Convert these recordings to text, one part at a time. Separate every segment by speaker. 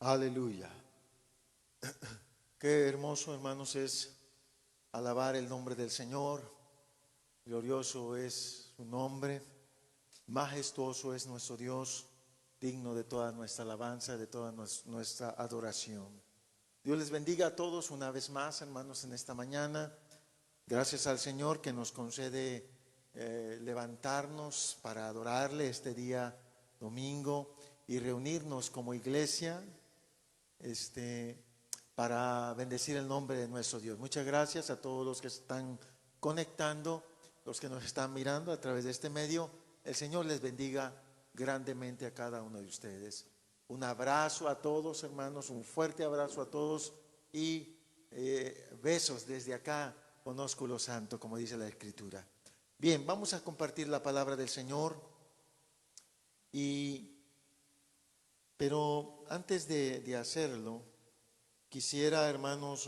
Speaker 1: Aleluya. Qué hermoso, hermanos, es alabar el nombre del Señor. Glorioso es su nombre. Majestuoso es nuestro Dios, digno de toda nuestra alabanza, de toda nuestra adoración. Dios les bendiga a todos una vez más, hermanos, en esta mañana. Gracias al Señor que nos concede levantarnos para adorarle este día domingo y reunirnos como iglesia para bendecir el nombre de nuestro Dios. Muchas gracias a todos los que están conectando, los que nos están mirando a través de este medio. El Señor les bendiga grandemente a cada uno de ustedes. Un abrazo a todos, hermanos, un fuerte abrazo a todos y besos desde acá con ósculo santo, como dice la Escritura. Bien, vamos a compartir la palabra del Señor, pero antes de hacerlo, quisiera, hermanos,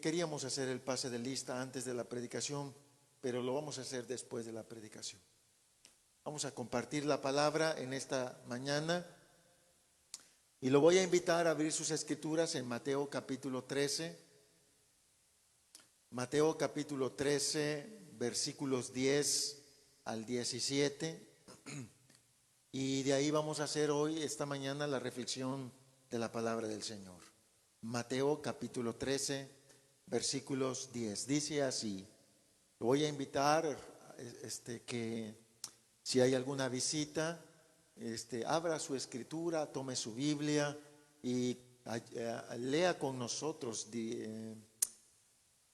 Speaker 1: queríamos hacer el pase de lista antes de la predicación, pero lo vamos a hacer después de la predicación. Vamos a compartir la palabra en esta mañana y lo voy a invitar a abrir sus escrituras en Mateo capítulo 13. Mateo capítulo 13, versículos 10 al 17. Y de ahí vamos a hacer hoy, esta mañana, la reflexión de la palabra del Señor. Mateo capítulo 13, versículos 10. Dice así. Lo voy a invitar que si hay alguna visita, abra su escritura, tome su Biblia y lea con nosotros,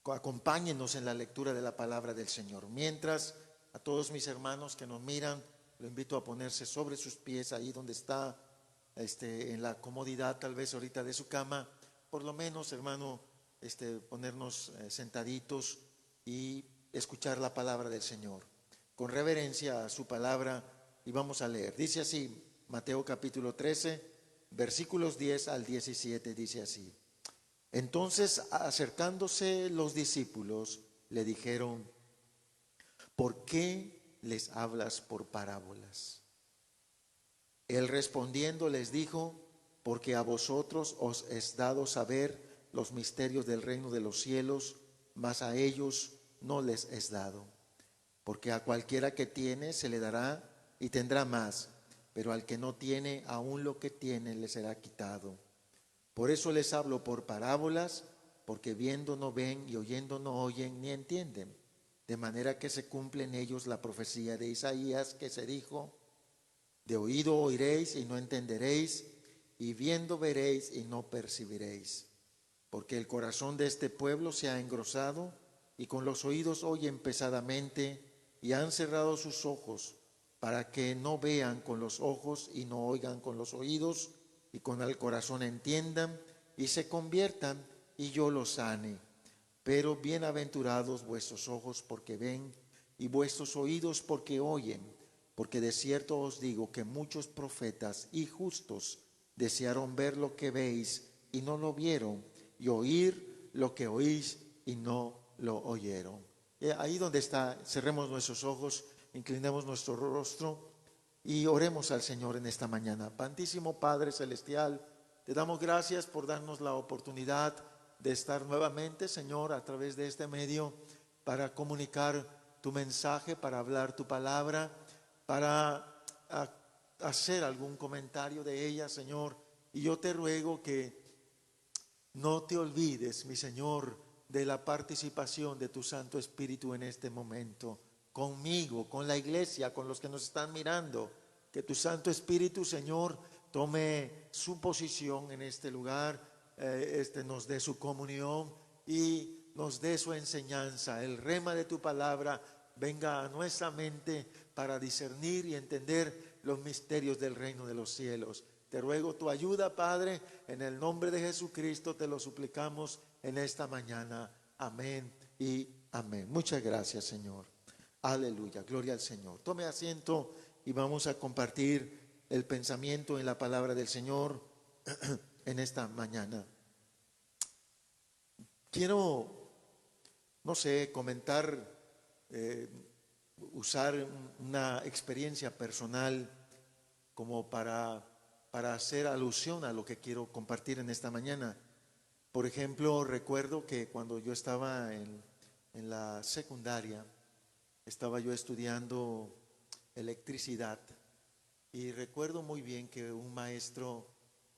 Speaker 1: acompáñenos en la lectura de la palabra del Señor. Mientras, a todos mis hermanos que nos miran, lo invito a ponerse sobre sus pies ahí donde está, en la comodidad tal vez ahorita de su cama. Por lo menos, hermano, ponernos sentaditos y escuchar la palabra del Señor con reverencia a su palabra. Y vamos a leer. Dice así, Mateo capítulo 13, versículos 10 al 17, dice así. Entonces, acercándose los discípulos, le dijeron: ¿por qué les hablas por parábolas? Él respondiendo les dijo: porque a vosotros os es dado saber los misterios del reino de los cielos, mas a ellos no les es dado. Porque a cualquiera que tiene se le dará y tendrá más, pero al que no tiene, aún lo que tiene le será quitado. Por eso les hablo por parábolas, porque viendo no ven y oyendo no oyen ni entienden. De manera que se cumple en ellos la profecía de Isaías, que se dijo: de oído oiréis y no entenderéis, y viendo veréis y no percibiréis. Porque el corazón de este pueblo se ha engrosado, y con los oídos oyen pesadamente, y han cerrado sus ojos, para que no vean con los ojos y no oigan con los oídos, y con el corazón entiendan y se conviertan, y yo los sane. Pero bienaventurados vuestros ojos porque ven, y vuestros oídos porque oyen, porque de cierto os digo que muchos profetas y justos desearon ver lo que veis y no lo vieron, y oír lo que oís y no lo oyeron. Ahí donde está, cerremos nuestros ojos, inclinemos nuestro rostro y oremos al Señor en esta mañana. Santísimo Padre Celestial, te damos gracias por darnos la oportunidad de estar nuevamente, Señor, a través de este medio para comunicar tu mensaje, para hablar tu palabra, para hacer algún comentario de ella, Señor. Y yo te ruego que no te olvides, mi Señor, de la participación de tu Santo Espíritu en este momento, conmigo, con la iglesia, con los que nos están mirando. Que tu Santo Espíritu, Señor, tome su posición en este lugar, nos dé su comunión y nos dé su enseñanza. El rema de tu palabra venga a nuestra mente para discernir y entender los misterios del reino de los cielos. Te ruego tu ayuda, Padre, en el nombre de Jesucristo te lo suplicamos en esta mañana. Amén y amén. Muchas gracias, Señor. Aleluya, gloria al Señor. Tome asiento y vamos a compartir el pensamiento en la palabra del Señor en esta mañana. Quiero, comentar, usar una experiencia personal como para hacer alusión a lo que quiero compartir en esta mañana. Por ejemplo, recuerdo que cuando yo estaba en la secundaria, estaba yo estudiando electricidad y recuerdo muy bien que un maestro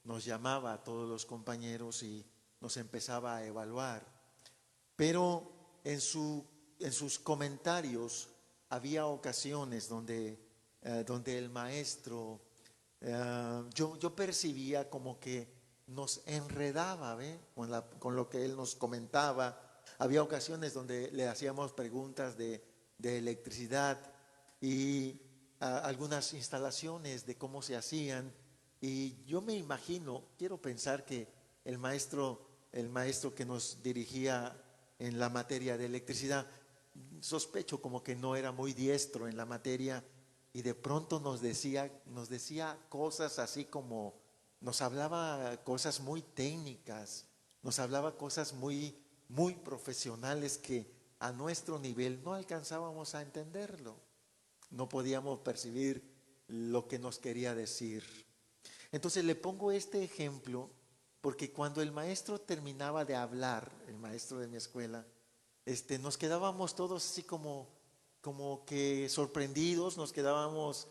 Speaker 1: nos llamaba a todos los compañeros y nos empezaba a evaluar, pero en sus comentarios había ocasiones donde el maestro, yo percibía como que nos enredaba, ¿ve? Con lo que él nos comentaba. Había ocasiones donde le hacíamos preguntas de electricidad y algunas instalaciones de cómo se hacían, y yo me imagino, quiero pensar que el maestro que nos dirigía en la materia de electricidad, sospecho como que no era muy diestro en la materia, y de pronto nos decía cosas así como, nos hablaba cosas muy técnicas, nos hablaba cosas muy profesionales que a nuestro nivel no alcanzábamos a entenderlo, no podíamos percibir lo que nos quería decir. Entonces le pongo este ejemplo porque cuando el maestro terminaba de hablar, el maestro de mi escuela, nos quedábamos todos así como que sorprendidos, nos quedábamos,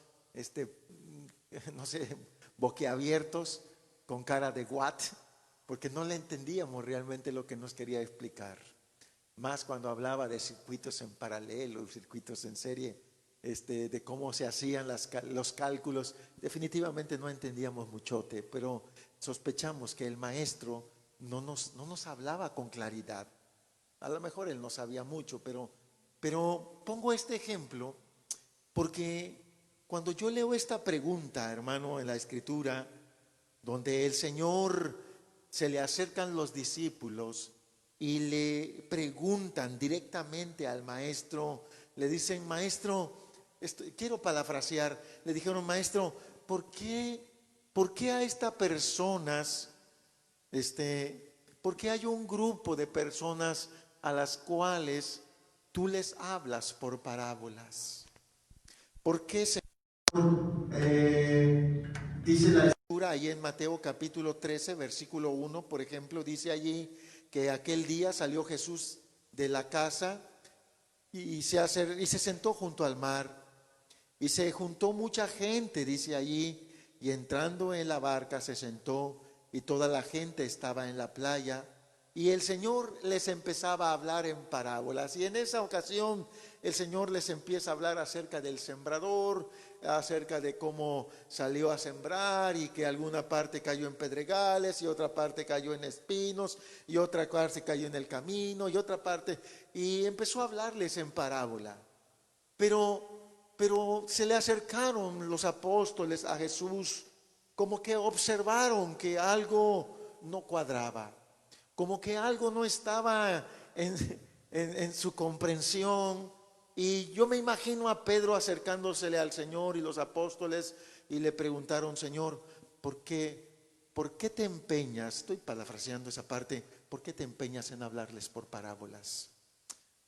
Speaker 1: no sé, boquiabiertos, con cara de what, porque no le entendíamos realmente lo que nos quería explicar. Más cuando hablaba de circuitos en paralelo, circuitos en serie, de cómo se hacían los cálculos, definitivamente no entendíamos muchote, pero sospechamos que el maestro no nos hablaba con claridad. A lo mejor él no sabía mucho, pero pongo este ejemplo porque cuando yo leo esta pregunta, hermano, en la Escritura, donde el Señor se le acercan los discípulos y le preguntan directamente al maestro, le dicen, maestro, quiero parafrasear, le dijeron, maestro, ¿por qué a estas personas, por qué hay un grupo de personas a las cuales tú les hablas por parábolas? ¿Por qué, Señor? Dice la Escritura ahí en Mateo capítulo 13, versículo 1, por ejemplo, dice allí que aquel día salió Jesús de la casa y se sentó junto al mar. Y se juntó mucha gente, dice allí, y entrando en la barca se sentó, y toda la gente estaba en la playa, y el Señor les empezaba a hablar en parábolas. Y en esa ocasión el Señor les empieza a hablar acerca del sembrador, acerca de cómo salió a sembrar y que alguna parte cayó en pedregales y otra parte cayó en espinos y otra parte cayó en el camino y otra parte, y empezó a hablarles en parábola. Pero se le acercaron los apóstoles a Jesús, como que observaron que algo no cuadraba, como que algo no estaba en su comprensión. Y yo me imagino a Pedro acercándosele al Señor y los apóstoles y le preguntaron, Señor, ¿por qué te empeñas? Estoy parafraseando esa parte. ¿Por qué te empeñas en hablarles por parábolas?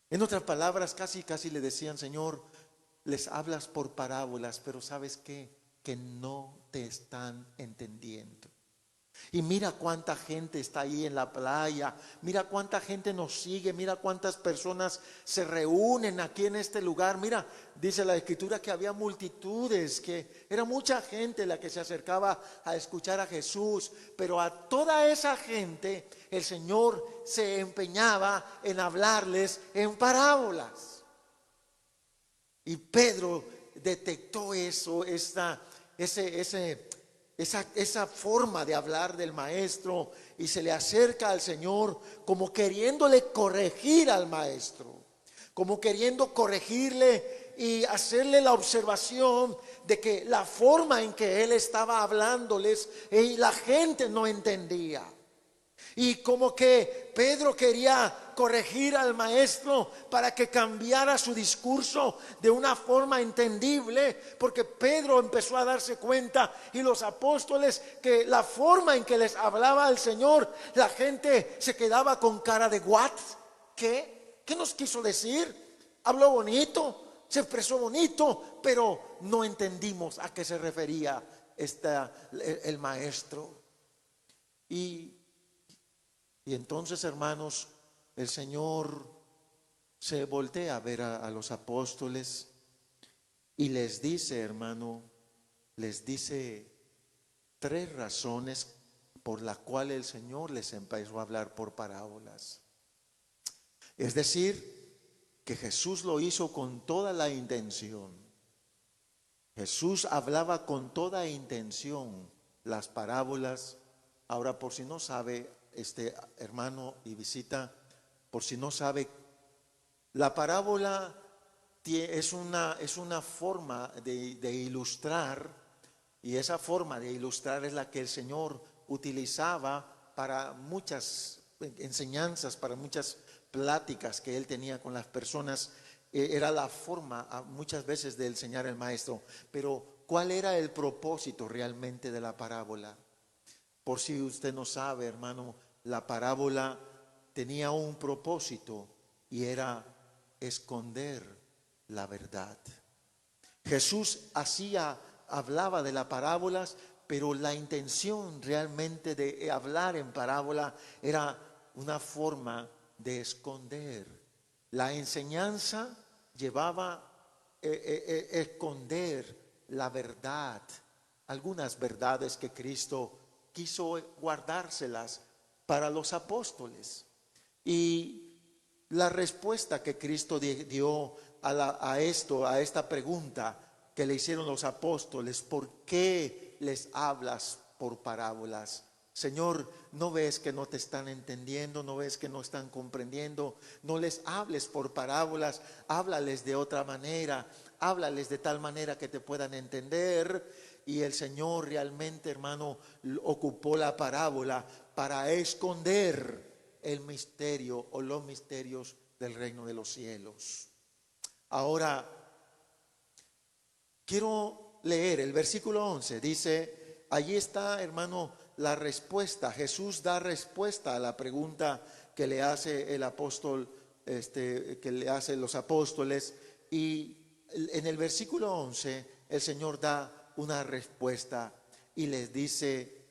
Speaker 1: En otras palabras, casi le decían, Señor, les hablas por parábolas, pero ¿sabes qué? Que no te están entendiendo. Y mira cuánta gente está ahí en la playa, mira cuánta gente nos sigue, mira cuántas personas se reúnen aquí en este lugar. Mira, dice la Escritura que había multitudes, que era mucha gente la que se acercaba a escuchar a Jesús, pero a toda esa gente el Señor se empeñaba en hablarles en parábolas. Y Pedro detectó eso, esa forma de hablar del maestro, y se le acerca al Señor como queriéndole corregir al maestro, como queriendo corregirle y hacerle la observación de que la forma en que él estaba hablándoles y la gente no entendía. Y como que Pedro quería corregir al maestro para que cambiara su discurso de una forma entendible, porque Pedro empezó a darse cuenta, y los apóstoles, que la forma en que les hablaba el Señor, la gente se quedaba con cara de ¿what? ¿Qué nos quiso decir? Habló bonito, se expresó bonito, pero no entendimos a qué se refería. el maestro. Y entonces, hermanos, el Señor se voltea a ver a los apóstoles y les dice, hermano, les dice 3 razones por las cuales el Señor les empezó a hablar por parábolas. Es decir, que Jesús lo hizo con toda la intención. Jesús hablaba con toda intención las parábolas. Ahora, por si no sabe, hermano y visita, por si no sabe, la parábola es una forma de ilustrar, y esa forma de ilustrar es la que el Señor utilizaba para muchas enseñanzas, para muchas pláticas que Él tenía con las personas. Era la forma muchas veces de enseñar el maestro. Pero ¿cuál era el propósito realmente de la parábola? Por si usted no sabe, hermano, la parábola tenía un propósito y era esconder la verdad. Jesús hablaba de las parábolas, pero la intención realmente de hablar en parábola era una forma de esconder. La enseñanza llevaba a esconder la verdad, algunas verdades que Cristo quiso guardárselas para los apóstoles. Y la respuesta que Cristo dio a esta pregunta que le hicieron los apóstoles: ¿por qué les hablas por parábolas? Señor, ¿no ves que no te están entendiendo? ¿No ves que no están comprendiendo? No les hables por parábolas, háblales de otra manera, háblales de tal manera que te puedan entender. Y el Señor realmente, hermano, ocupó la parábola para esconder el misterio o los misterios del reino de los cielos. Ahora, quiero leer el versículo 11. Dice, allí está, hermano, la respuesta. Jesús da respuesta a la pregunta que le hace el apóstol, que le hacen los apóstoles. Y en el versículo 11, el Señor da una respuesta y les dice: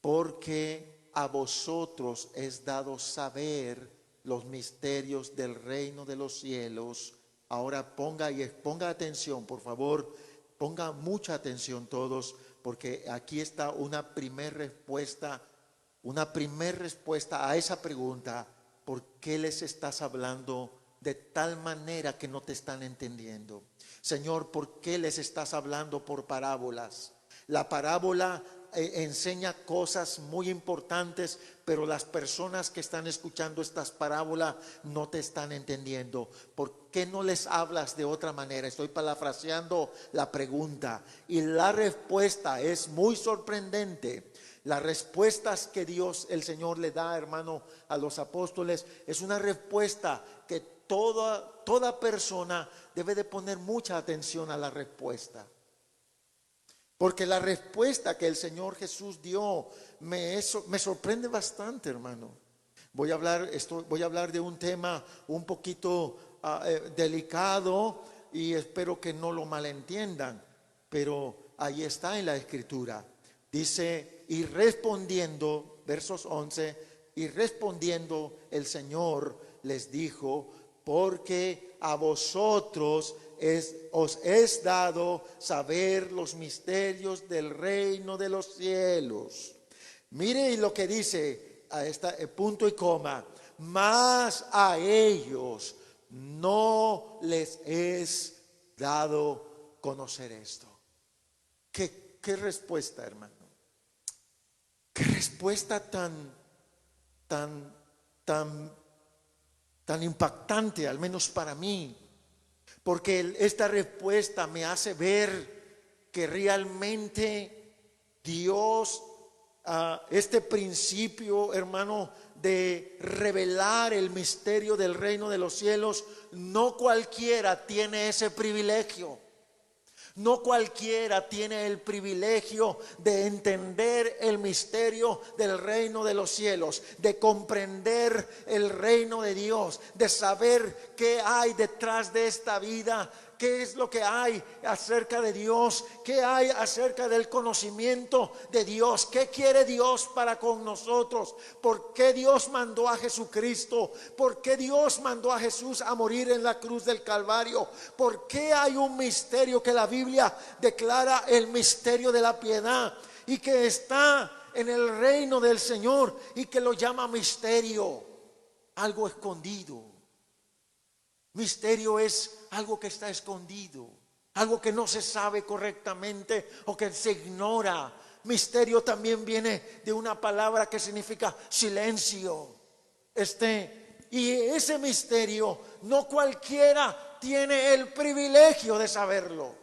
Speaker 1: porque a vosotros es dado saber los misterios del reino de los cielos. Ahora ponga atención, por favor, ponga mucha atención todos, porque aquí está una primer respuesta a esa pregunta: ¿por qué les estás hablando de tal manera que no te están entendiendo? Señor, ¿por qué les estás hablando por parábolas? La parábola enseña cosas muy importantes, pero las personas que están escuchando estas parábolas no te están entendiendo. ¿Por qué no les hablas de otra manera? Estoy parafraseando la pregunta, y la respuesta es muy sorprendente. Las respuestas que Dios, el Señor, le da, hermano, a los apóstoles, es una respuesta que toda persona debe de poner mucha atención a la respuesta. Porque la respuesta que el Señor Jesús dio me sorprende bastante, hermano. Voy a hablar de un tema un poquito delicado, y espero que no lo malentiendan, pero ahí está en la Escritura. Dice, y respondiendo, versos 11, y respondiendo el Señor les dijo: porque a vosotros os es dado saber los misterios del reino de los cielos. Mire lo que dice a punto y coma: mas a ellos no les es dado conocer esto. ¿Qué respuesta, hermano? ¿Qué respuesta tan impactante, al menos para mí? Porque esta respuesta me hace ver que realmente Dios, este principio, hermano, de revelar el misterio del reino de los cielos, no cualquiera tiene ese privilegio. No cualquiera tiene el privilegio de entender el misterio del reino de los cielos, de comprender el reino de Dios, de saber qué hay detrás de esta vida ¿Qué es lo que hay acerca de Dios? ¿Qué hay acerca del conocimiento de Dios? ¿Qué quiere Dios para con nosotros? ¿Por qué Dios mandó a Jesucristo? ¿Por qué Dios mandó a Jesús a morir en la cruz del Calvario? ¿Por qué hay un misterio que la Biblia declara el misterio de la piedad y que está en el reino del Señor y que lo llama misterio? Algo escondido. Misterio es algo que está escondido, algo que no se sabe correctamente o que se ignora. Misterio también viene de una palabra que significa silencio. Y ese misterio no cualquiera tiene el privilegio de saberlo.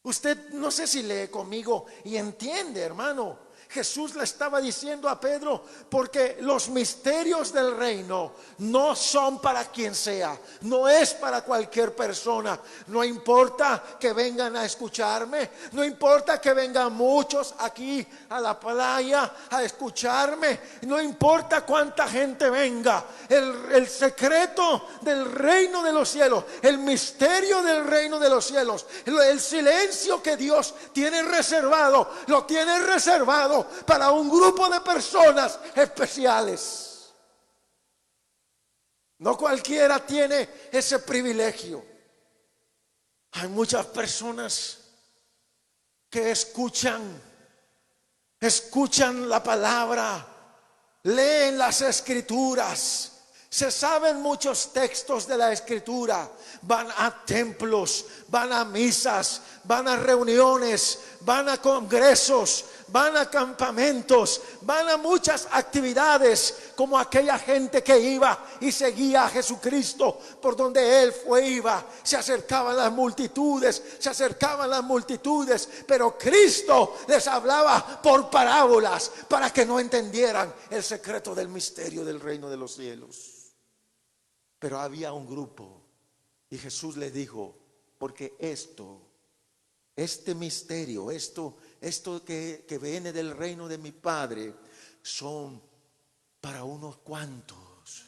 Speaker 1: Usted no sé si lee conmigo y entiende, hermano. Jesús le estaba diciendo a Pedro, porque los misterios del reino no son para quien sea, no es para cualquier persona. No importa que vengan a escucharme, no importa que vengan muchos aquí a la playa a escucharme, no importa cuánta gente venga. El secreto del reino de los cielos, el misterio del reino de los cielos, el silencio que Dios tiene reservado, lo tiene reservado para un grupo de personas especiales. No cualquiera tiene ese privilegio. Hay muchas personas que escuchan la palabra, leen las escrituras, se saben muchos textos de la escritura, van a templos, van a misas, van a reuniones, van a congresos, van a campamentos, van a muchas actividades, como aquella gente que iba y seguía a Jesucristo por donde Él iba. Se acercaban las multitudes, pero Cristo les hablaba por parábolas para que no entendieran el secreto del misterio del reino de los cielos. Pero había un grupo y Jesús le dijo, porque este misterio, esto que viene del reino de mi Padre, son para unos cuantos,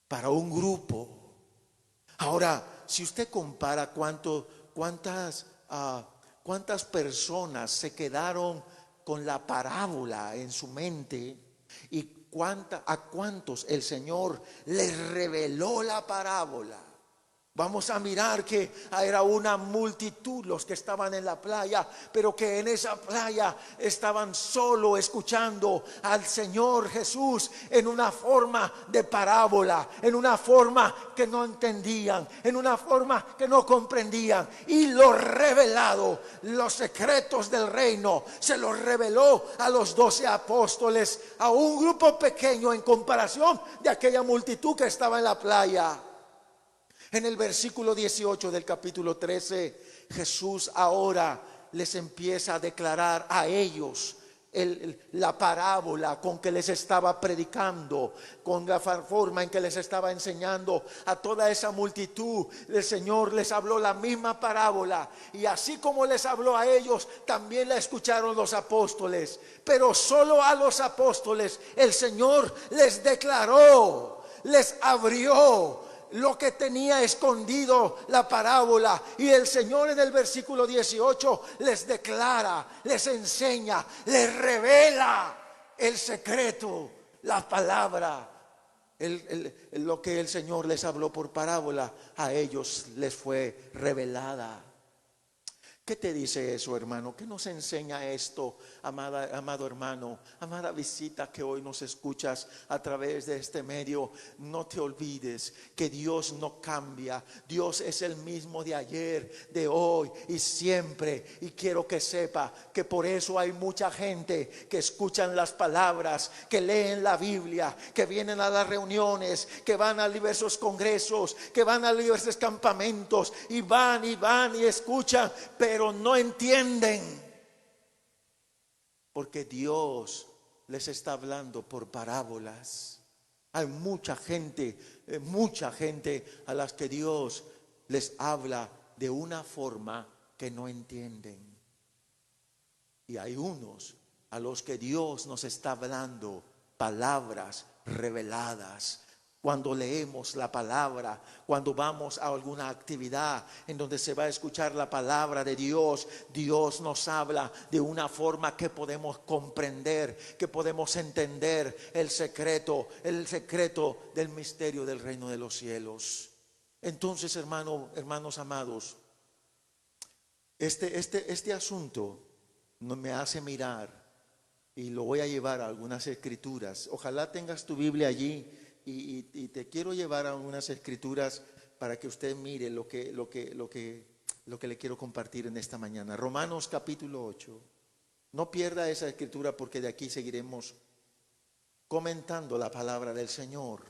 Speaker 1: para un grupo. Ahora, si usted compara cuántas personas se quedaron con la parábola en su mente y a cuántos el Señor les reveló la parábola, vamos a mirar que era una multitud los que estaban en la playa, pero que en esa playa estaban solo escuchando al Señor Jesús en una forma de parábola, en una forma que no entendían, en una forma que no comprendían. Y lo revelado, los secretos del reino, se los reveló a los 12 apóstoles, a un grupo pequeño en comparación de aquella multitud que estaba en la playa. En el versículo 18 del capítulo 13, Jesús ahora les empieza a declarar a ellos la parábola con que les estaba predicando, con la forma en que les estaba enseñando a toda esa multitud. El Señor les habló la misma parábola, y así como les habló a ellos, también la escucharon los apóstoles. Pero solo a los apóstoles el Señor les declaró, les abrió lo que tenía escondido la parábola. Y el Señor en el versículo 18 les declara, les enseña, les revela el secreto, la palabra. Lo que el Señor les habló por parábola, a ellos les fue revelada. ¿Qué te dice eso, hermano? ¿Qué nos enseña esto, amado hermano, amada visita que hoy nos escuchas a través de este medio? No te olvides que Dios no cambia. Dios es el mismo de ayer, de hoy y siempre. Y quiero que sepa que por eso hay mucha gente que escuchan las palabras, que leen la Biblia, que vienen a las reuniones, que van a diversos congresos, que van a diversos campamentos y van y escuchan, pero no entienden, porque Dios les está hablando por parábolas. Hay mucha gente a las que Dios les habla de una forma que no entienden, y hay unos a los que Dios nos está hablando palabras reveladas, Cuando leemos la palabra, cuando vamos a alguna actividad en donde se va a escuchar la palabra de Dios, Dios nos habla de una forma que podemos comprender, que podemos entender el secreto del misterio del reino de los cielos. Entonces, hermanos amados, este asunto me hace mirar, y lo voy a llevar a algunas escrituras. Ojalá tengas tu Biblia allí. Y te quiero llevar a unas escrituras para que usted mire lo que le quiero compartir en esta mañana. Romanos capítulo 8. No pierda esa escritura, porque de aquí seguiremos comentando la palabra del Señor.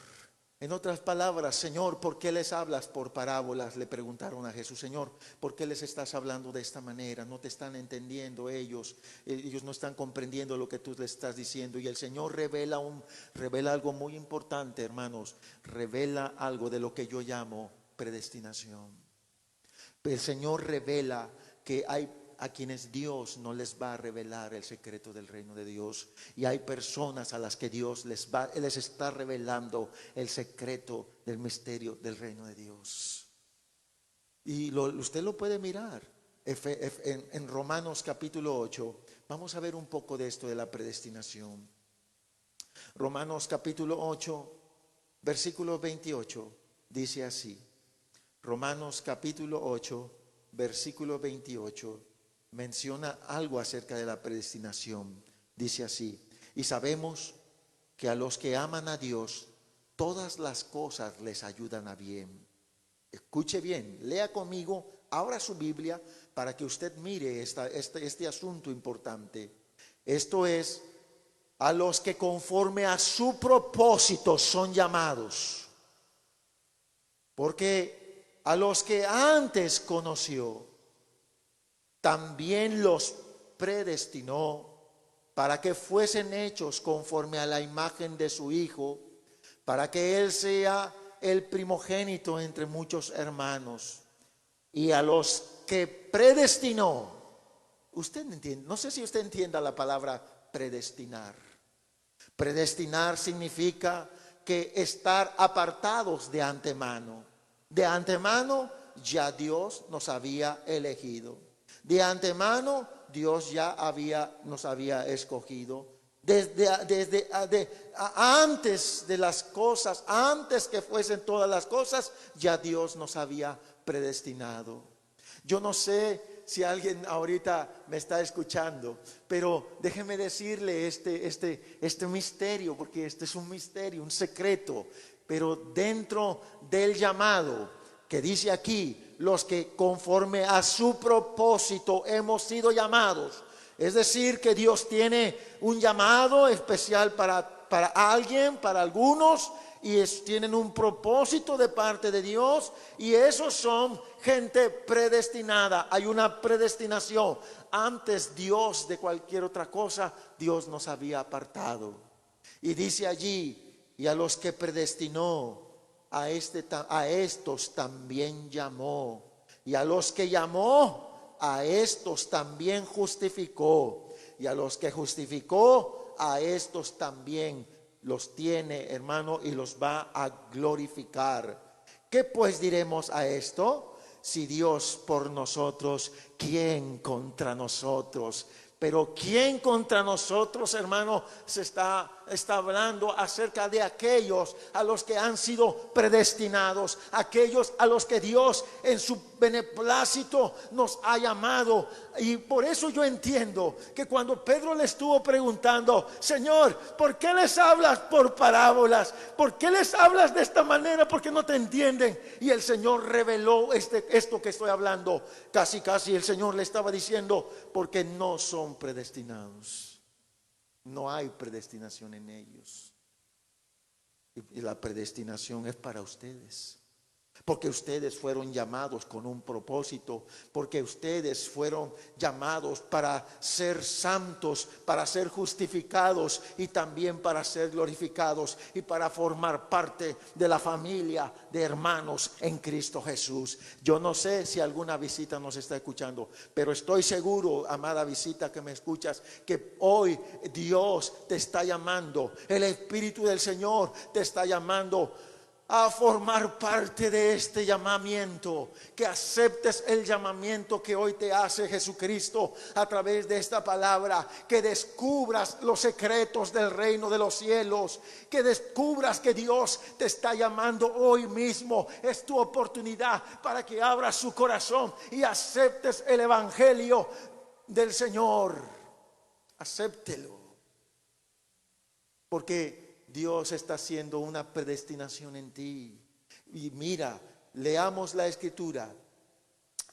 Speaker 1: En otras palabras, Señor, ¿por qué les hablas por parábolas? Le preguntaron a Jesús. Señor, ¿por qué les estás hablando de esta manera? No te están entendiendo ellos no están comprendiendo lo que tú les estás diciendo. Y el Señor revela algo muy importante, hermanos. Revela algo de lo que yo llamo predestinación. El Señor revela que hay a quienes Dios no les va a revelar el secreto del reino de Dios, y hay personas a las que Dios les está revelando el secreto del misterio del reino de Dios. Y usted lo puede mirar en Romanos capítulo 8. Vamos a ver un poco de esto de la predestinación. Romanos capítulo 8, versículo 28, dice así. Romanos capítulo 8, versículo 28. Menciona algo acerca de la predestinación. Dice así: y sabemos que a los que aman a Dios, todas las cosas les ayudan a bien. Escuche bien, lea conmigo, abra su Biblia para que usted mire este asunto importante. Esto es, a los que conforme a su propósito son llamados. Porque a los que antes conoció, también los predestinó para que fuesen hechos conforme a la imagen de su Hijo, para que Él sea el primogénito entre muchos hermanos. Y a los que predestinó, usted entiende, no sé si usted entienda la palabra predestinar. Predestinar significa que estar apartados de antemano. De antemano ya Dios nos había elegido. De antemano Dios ya nos había escogido. Antes de las cosas, antes que fuesen todas las cosas, ya Dios nos había predestinado. Yo no sé si alguien ahorita me está escuchando, pero déjeme decirle este misterio, porque este es un misterio, un secreto. Pero dentro del llamado que dice aquí, los que conforme a su propósito hemos sido llamados. Es decir, que Dios tiene un llamado especial para alguien, para algunos, y tienen un propósito de parte de Dios, y esos son gente predestinada. Hay una predestinación. Antes Dios de cualquier otra cosa, Dios nos había apartado. Y dice allí, y a los que predestinó, a estos también llamó, y a los que llamó, a estos también justificó, y a los que justificó, a estos también los tiene, hermano, y los va a glorificar. ¿Qué pues diremos a esto? Si Dios por nosotros, ¿quién contra nosotros? Pero ¿quién contra nosotros, hermano? Se está hablando acerca de aquellos a los que han sido predestinados, aquellos a los que Dios en su beneplácito nos ha llamado. Y por eso yo entiendo que cuando Pedro le estuvo preguntando: Señor, ¿por qué les hablas por parábolas? ¿Por qué les hablas de esta manera? Porque no te entienden. Y el Señor reveló esto que estoy hablando. Casi el Señor le estaba diciendo: porque no son predestinados. No hay predestinación en ellos. Y la predestinación es para ustedes. Porque ustedes fueron llamados con un propósito, porque ustedes fueron llamados para ser santos, para ser justificados y también para ser glorificados y para formar parte de la familia de hermanos en Cristo Jesús. Yo no sé si alguna visita nos está escuchando, pero estoy seguro, amada visita que me escuchas, que hoy Dios te está llamando, el Espíritu del Señor te está llamando a formar parte de este llamamiento, que aceptes el llamamiento que hoy te hace Jesucristo a través de esta palabra, que descubras los secretos del reino de los cielos, que descubras que Dios te está llamando hoy mismo. Es tu oportunidad para que abras su corazón y aceptes el evangelio del Señor. Acéptelo, porque Dios está haciendo una predestinación en ti. Y mira, leamos la escritura.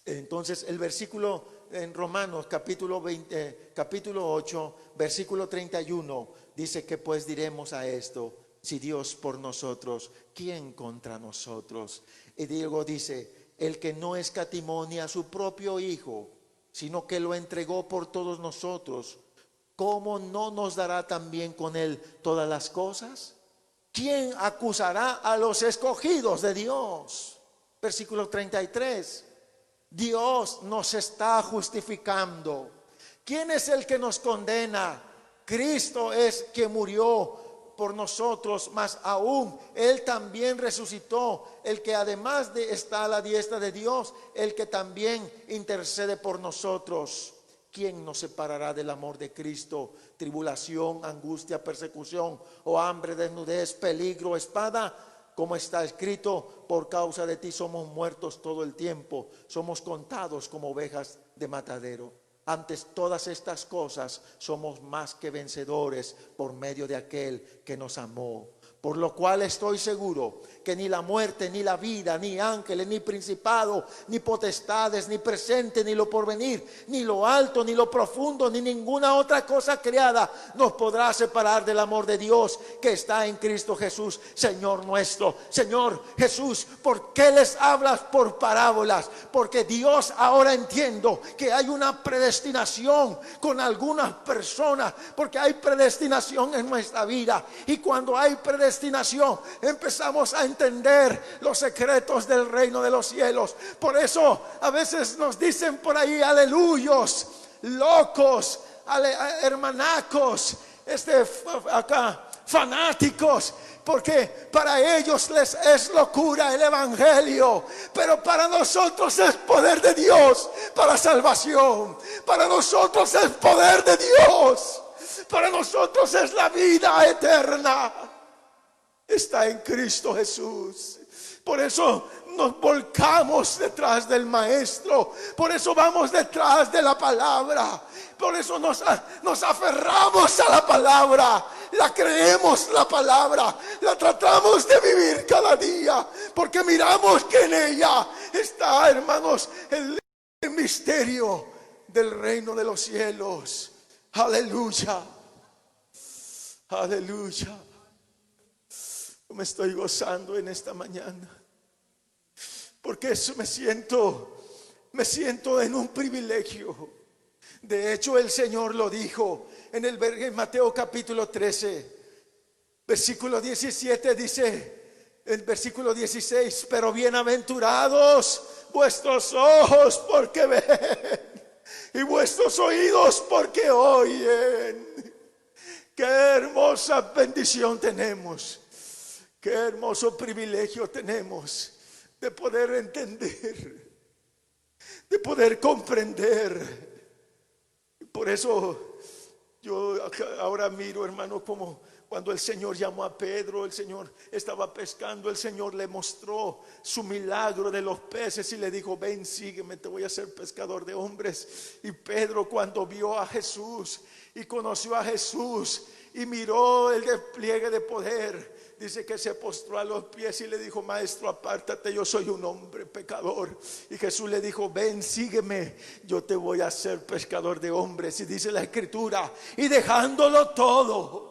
Speaker 1: Entonces el versículo en Romanos capítulo 8, versículo 31 dice: que pues diremos a esto, si Dios por nosotros, ¿quién contra nosotros? Y Diego dice: el que no escatimó ni a su propio Hijo, sino que lo entregó por todos nosotros, ¿cómo no nos dará también con él todas las cosas? ¿Quién acusará a los escogidos de Dios? Versículo 33. Dios nos está justificando. ¿Quién es el que nos condena? Cristo es quien murió por nosotros, mas aún Él también resucitó, el que además de estar a la diestra de Dios, el que también intercede por nosotros. ¿Quién nos separará del amor de Cristo? Tribulación, angustia, persecución, o hambre, desnudez, peligro, espada. Como está escrito: por causa de ti somos muertos todo el tiempo, somos contados como ovejas de matadero. Antes todas estas cosas somos más que vencedores por medio de aquel que nos amó. Por lo cual estoy seguro que ni la muerte, ni la vida, ni ángeles, ni principado, ni potestades, ni presente, ni lo porvenir, ni lo alto, ni lo profundo, ni ninguna otra cosa creada nos podrá separar del amor de Dios que está en Cristo Jesús, Señor nuestro. Señor Jesús, ¿por qué les hablas por parábolas? Porque Dios, ahora entiendo que hay una predestinación con algunas personas, porque hay predestinación en nuestra vida, y cuando hay predestinación empezamos a entender los secretos del reino de los cielos. Por eso a veces nos dicen por ahí aleluyos, locos, hermanacos, fanáticos, porque para ellos les es locura el evangelio, pero para nosotros es poder de Dios para salvación. Para nosotros es poder de Dios, para nosotros es la vida eterna. Está en Cristo Jesús. Por eso nos volcamos detrás del Maestro. Por eso vamos detrás de la palabra. Por eso nos aferramos a la palabra. La creemos la palabra. La tratamos de vivir cada día. Porque miramos que en ella está, hermanos, el misterio del reino de los cielos. Aleluya. Aleluya. Me estoy gozando en esta mañana, porque eso me siento en un privilegio. De hecho, el Señor lo dijo en Mateo capítulo 13, versículo 17, dice el versículo 16: pero bienaventurados vuestros ojos porque ven, y vuestros oídos porque oyen. Qué hermosa bendición tenemos. Qué hermoso privilegio tenemos de poder entender, de poder comprender. Por eso yo ahora miro, hermano, como cuando el Señor llamó a Pedro, el Señor estaba pescando, el Señor le mostró su milagro de los peces y le dijo: ven, sígueme, te voy a hacer pescador de hombres. Y Pedro, cuando vio a Jesús y conoció a Jesús y miró el despliegue de poder, dice que se postró a los pies y le dijo: maestro, apártate, yo soy un hombre pecador. Y Jesús le dijo: ven, sígueme, yo te voy a hacer pescador de hombres. Y dice la escritura: y dejándolo todo,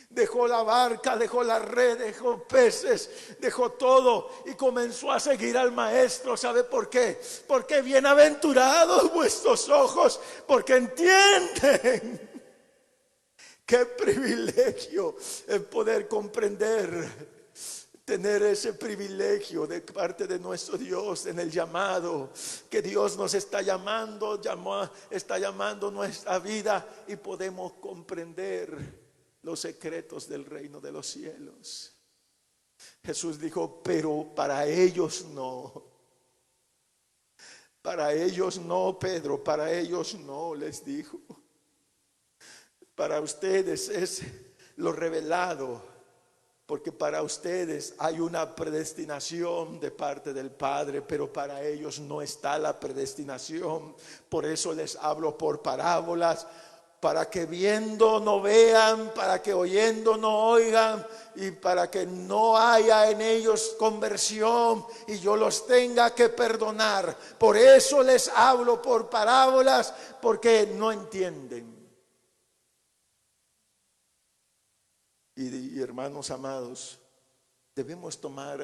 Speaker 1: dejó la barca, dejó la red, dejó peces, dejó todo y comenzó a seguir al maestro. ¿Sabe por qué? Porque bienaventurados vuestros ojos, porque entienden. Qué privilegio el poder comprender, tener ese privilegio de parte de nuestro Dios en el llamado que Dios nos está llamando, está llamando nuestra vida, y podemos comprender los secretos del reino de los cielos. Jesús dijo, pero para ellos no. Para ellos no, Pedro, para ellos no, les dijo. Para ustedes es lo revelado, porque para ustedes hay una predestinación de parte del Padre, pero para ellos no está la predestinación. Por eso les hablo por parábolas, para que viendo no vean, para que oyendo no oigan, y para que no haya en ellos conversión y yo los tenga que perdonar. Por eso les hablo por parábolas, porque no entienden. Y hermanos amados, debemos tomar,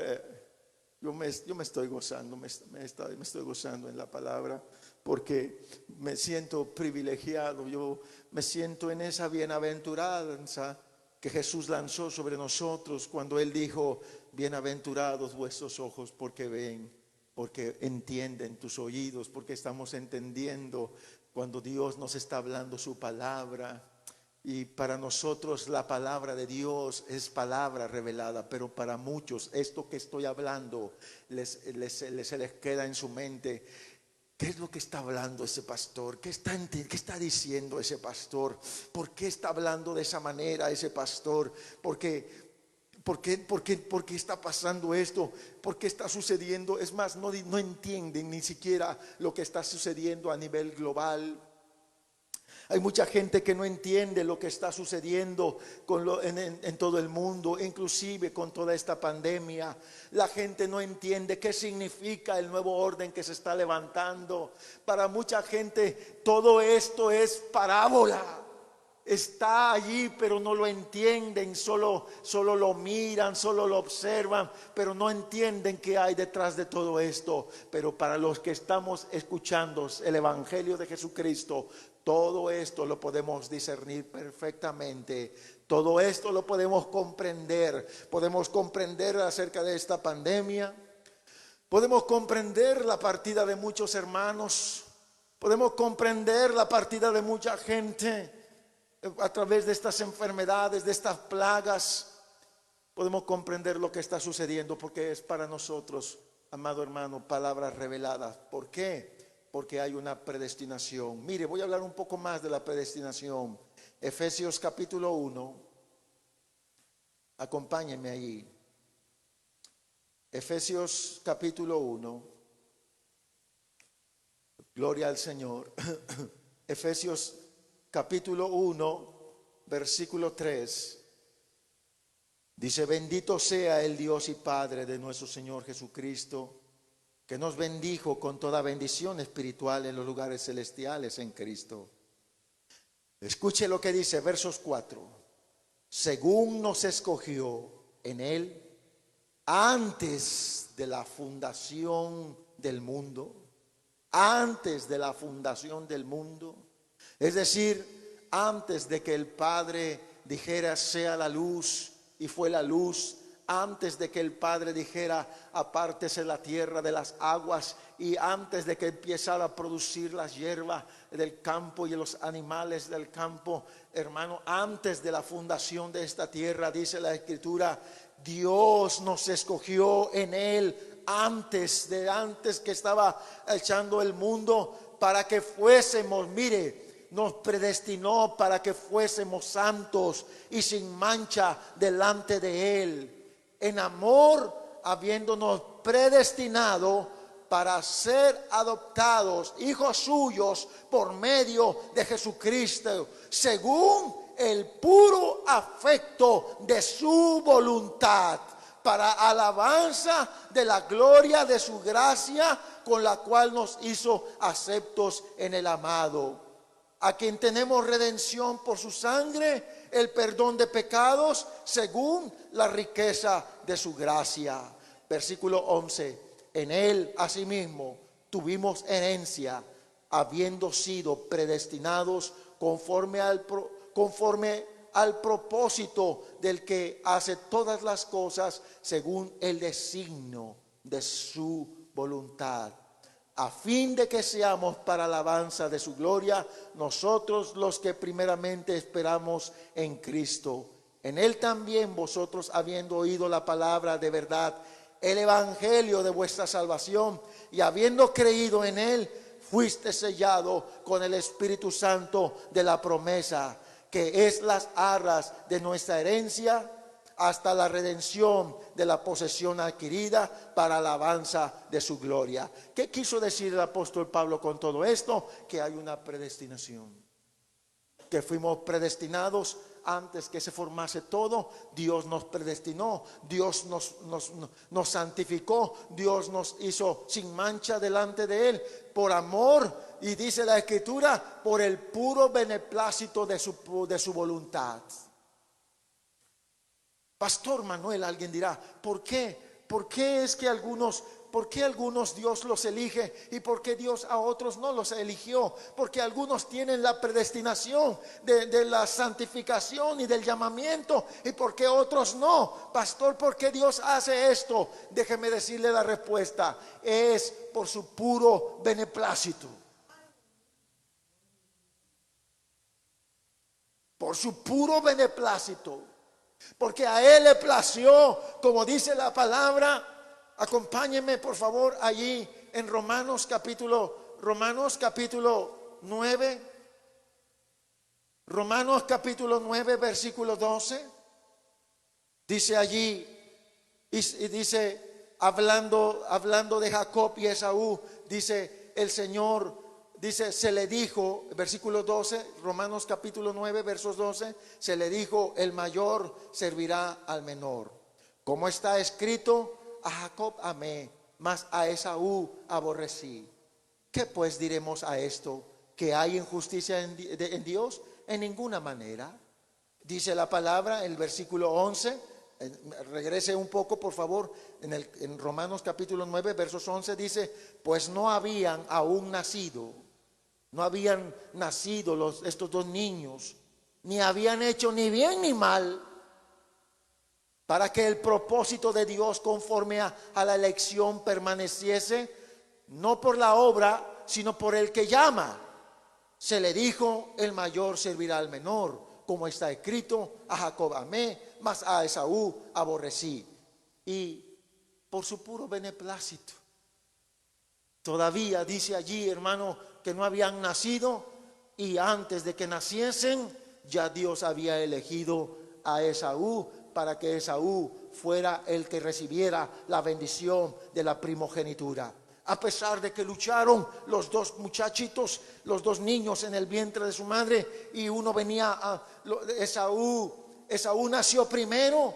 Speaker 1: yo me estoy gozando, me estoy gozando en la palabra, porque me siento privilegiado, yo me siento en esa bienaventuranza que Jesús lanzó sobre nosotros cuando Él dijo, bienaventurados vuestros ojos porque ven, porque entienden tus oídos, porque estamos entendiendo cuando Dios nos está hablando su palabra. Y para nosotros la palabra de Dios es palabra revelada, pero para muchos esto que estoy hablando se les queda en su mente. ¿Qué es lo que está hablando ese pastor? ¿Qué está diciendo ese pastor? ¿Por qué está hablando de esa manera ese pastor? ¿Por qué está pasando esto? ¿Por qué está sucediendo? Es más, no entienden ni siquiera lo que está sucediendo a nivel global. Hay mucha gente que no entiende lo que está sucediendo en todo el mundo, inclusive con toda esta pandemia. La gente no entiende qué significa el nuevo orden que se está levantando. Para mucha gente todo esto es parábola. Está allí, pero no lo entienden, solo lo miran, solo lo observan, pero no entienden qué hay detrás de todo esto. Pero para los que estamos escuchando el Evangelio de Jesucristo, todo esto lo podemos discernir perfectamente. Todo esto lo podemos comprender. Podemos comprender acerca de esta pandemia. Podemos comprender la partida de muchos hermanos. Podemos comprender la partida de mucha gente a través de estas enfermedades, de estas plagas. Podemos comprender lo que está sucediendo porque es para nosotros, amado hermano, palabras reveladas. ¿Por qué? Porque hay una predestinación. Mire, voy a hablar un poco más de la predestinación. Efesios capítulo 1. Acompáñenme allí. Efesios capítulo 1. Gloria al Señor. Efesios capítulo 1, versículo 3. Dice, bendito sea el Dios y Padre de nuestro Señor Jesucristo, que nos bendijo con toda bendición espiritual en los lugares celestiales en Cristo. Escuche lo que dice, versos 4. Según nos escogió en Él antes de la fundación del mundo. Antes de la fundación del mundo. Es decir, antes de que el Padre dijera sea la luz y fue la luz. Antes de que el Padre dijera apártese la tierra de las aguas, y antes de que empezara a producir las hierbas del campo y los animales del campo, hermano, antes de la fundación de esta tierra, dice la Escritura, Dios nos escogió en Él antes que estaba echando el mundo, para que fuésemos, mire, nos predestinó para que fuésemos santos y sin mancha delante de Él. En amor, habiéndonos predestinado para ser adoptados hijos suyos por medio de Jesucristo, según el puro afecto de su voluntad, para alabanza de la gloria de su gracia, con la cual nos hizo aceptos en el amado, a quien tenemos redención por su sangre, el perdón de pecados, según la riqueza de su gracia. Versículo 11. En Él asimismo tuvimos herencia, habiendo sido predestinados conforme al propósito del que hace todas las cosas según el designio de su voluntad, a fin de que seamos para alabanza de su gloria, nosotros los que primeramente esperamos en Cristo, En él también vosotros, habiendo oído la palabra de verdad, el evangelio de vuestra salvación, y habiendo creído en él, fuiste sellado con el Espíritu Santo de la promesa, que es las arras de nuestra herencia, hasta la redención de la posesión adquirida para alabanza de su gloria. ¿Qué quiso decir el apóstol Pablo con todo esto? Que hay una predestinación, que fuimos predestinados antes que se formase todo. Dios nos predestinó, Dios nos santificó, Dios nos hizo sin mancha delante de él por amor, y dice la Escritura, por el puro beneplácito de su voluntad. Pastor Manuel, alguien dirá, ¿por qué? ¿Por qué es que por qué algunos Dios los elige y por qué Dios a otros no los eligió? Porque algunos tienen la predestinación de la santificación y del llamamiento, y por qué otros no. Pastor, ¿por qué Dios hace esto? Déjeme decirle la respuesta: es por su puro beneplácito. Por su puro beneplácito. Porque a él le plació, como dice la palabra. Acompáñenme por favor allí en Romanos capítulo 9. Romanos capítulo 9 versículo 12. Dice allí, y dice, hablando de Jacob y Esaú, dice el Señor, dice, se le dijo, versículo 12, Romanos capítulo 9 versos 12, se le dijo, el mayor servirá al menor. Como está escrito, a Jacob amé, mas a Esaú aborrecí. ¿Qué pues diremos a esto? ¿Que hay injusticia en Dios? En ninguna manera. Dice la palabra, el versículo 11, regrese un poco por favor, en Romanos capítulo 9 versos 11 dice, pues no habían aún nacido, estos dos niños, ni habían hecho ni bien ni mal, para que el propósito de Dios conforme a la elección permaneciese, no por la obra, sino por el que llama. Se le dijo, el mayor servirá al menor, como está escrito, a Jacob amé, mas a Esaú aborrecí. Y por su puro beneplácito. Todavía dice allí, hermano, que no habían nacido, y antes de que naciesen, ya Dios había elegido a Esaú, para que Esaú fuera el que recibiera la bendición de la primogenitura. A pesar de que lucharon los dos muchachitos, los dos niños en el vientre de su madre, y uno venía Esaú nació primero,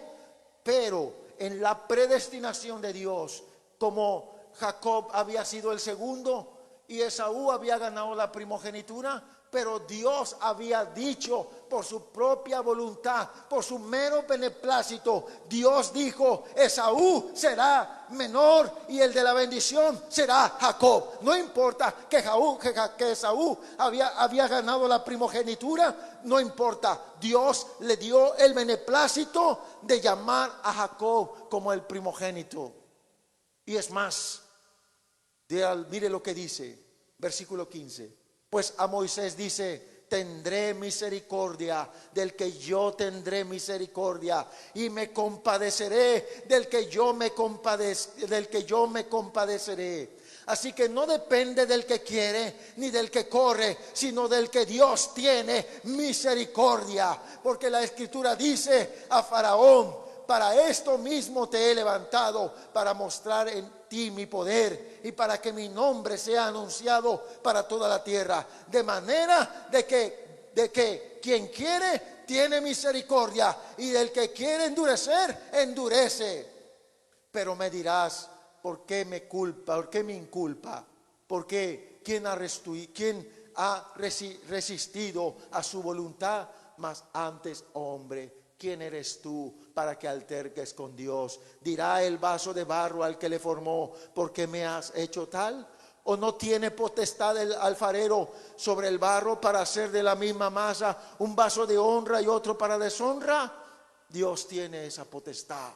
Speaker 1: pero en la predestinación de Dios, como Jacob había sido el segundo y Esaú había ganado la primogenitura, pero Dios había dicho por su propia voluntad, por su mero beneplácito, Dios dijo, Esaú será menor y el de la bendición será Jacob. No importa que Esaú había ganado la primogenitura, no importa, Dios le dio el beneplácito de llamar a Jacob como el primogénito. Y es más, mire lo que dice, versículo 15. Pues a Moisés dice, tendré misericordia del que yo tendré misericordia, y me compadeceré del que yo me compadeceré. Así que no depende del que quiere ni del que corre, sino del que Dios tiene misericordia. Porque la Escritura dice a Faraón, para esto mismo te he levantado, para mostrar en ti mi poder y para que mi nombre sea anunciado para toda la tierra. De manera de que quien quiere tiene misericordia, y del que quiere endurecer, endurece. Pero me dirás, ¿por qué me culpa? ¿Por qué me inculpa? Porque ¿quién ha resistido a su voluntad? Mas antes, hombre, ¿quién eres tú para que alterques con Dios? Dirá el vaso de barro al que le formó, ¿por qué me has hecho tal? ¿O no tiene potestad el alfarero sobre el barro para hacer de la misma masa un vaso de honra y otro para deshonra? Dios tiene esa potestad.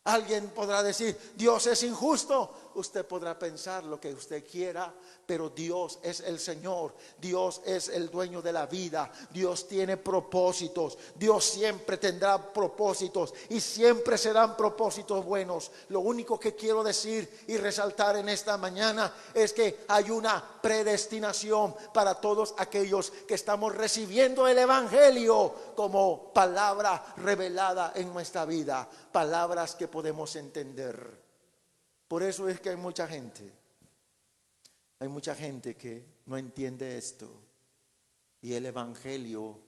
Speaker 1: Alguien podrá decir, Dios es injusto. usted podrá pensar lo que usted quiera, pero Dios es el Señor. Dios es el dueño de la vida. Dios tiene propósitos. Dios siempre tendrá propósitos y siempre serán propósitos buenos. Lo único que quiero decir y resaltar en esta mañana es que hay una predestinación para todos aquellos que estamos recibiendo el Evangelio como palabra revelada en nuestra vida, palabras que podemos entender. Por eso es que hay mucha gente que no entiende esto. Y el Evangelio,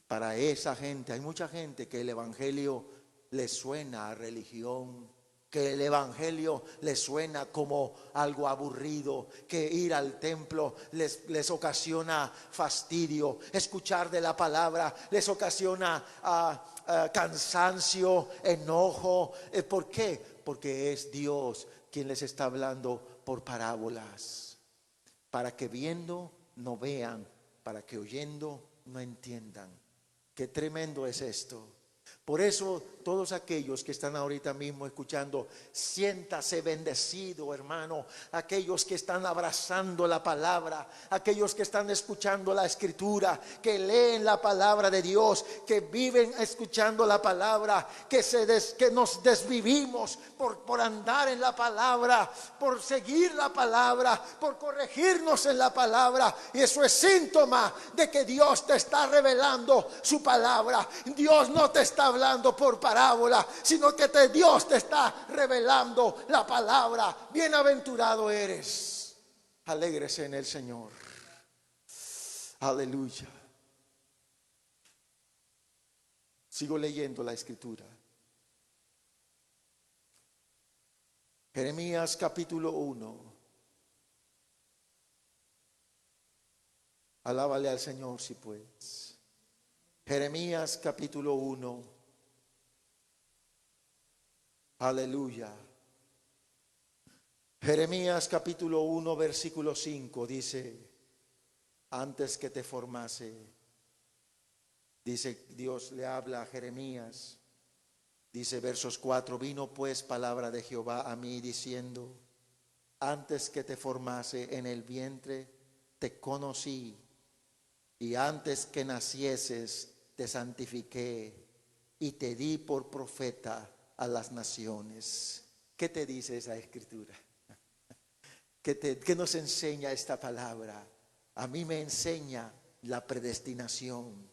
Speaker 1: para esa gente, hay mucha gente que el Evangelio le suena a religión, que el Evangelio les suena como algo aburrido, que ir al templo les ocasiona fastidio, escuchar de la palabra les ocasiona cansancio, enojo. ¿Por qué? Porque es Dios quien les está hablando por parábolas, para que viendo no vean, para que oyendo no entiendan. Qué tremendo es esto. Por eso todos aquellos que están ahorita mismo escuchando, siéntase bendecido, hermano. Aquellos que están abrazando la palabra, aquellos que están escuchando la escritura, que leen la palabra de Dios, que viven escuchando la palabra, que nos desvivimos por andar en la palabra, por seguir la palabra, por corregirnos en la palabra. Y eso es síntoma de que Dios te está revelando su palabra. Dios no te está hablando por parábola, sino que Dios te está revelando la palabra. Bienaventurado eres. Alégrese en el Señor. Aleluya. Sigo leyendo la escritura. Jeremías capítulo 1. Alábale al Señor si puedes. Jeremías capítulo 1. Aleluya. Jeremías capítulo 1 versículo 5 dice: antes que te formase, dice Dios, le habla a Jeremías. Dice versos 4: vino pues palabra de Jehová a mí diciendo: antes que te formase en el vientre te conocí, y antes que nacieses te santifiqué y te di por profeta a las naciones. ¿Qué te dice esa escritura? ¿Qué nos enseña esta palabra? A mí me enseña la predestinación.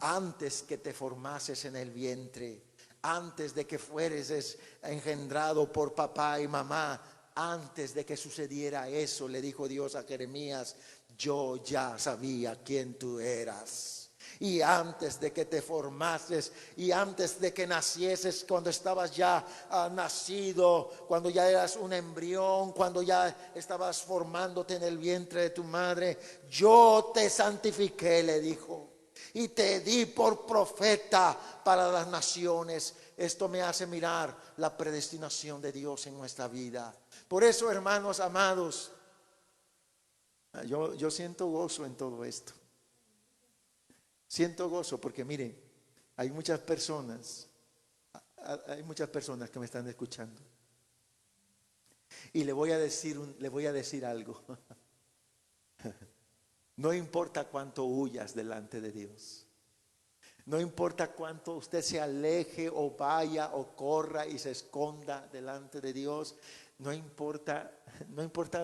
Speaker 1: Antes que te formases en el vientre, antes de que fueres engendrado por papá y mamá, antes de que sucediera eso, le dijo Dios a Jeremías: yo ya sabía quién tú eras. Y antes de que te formases y antes de que nacieses, cuando estabas ya nacido, cuando ya eras un embrión, cuando ya estabas formándote en el vientre de tu madre, yo te santifiqué, le dijo, y te di por profeta para las naciones. Esto me hace mirar la predestinación de Dios en nuestra vida. Por eso, hermanos amados, yo siento gozo en todo esto. Siento gozo porque mire, hay muchas personas que me están escuchando. Y le voy a decir algo. No importa cuánto huyas delante de Dios. No importa cuánto usted se aleje o vaya o corra y se esconda delante de Dios. No importa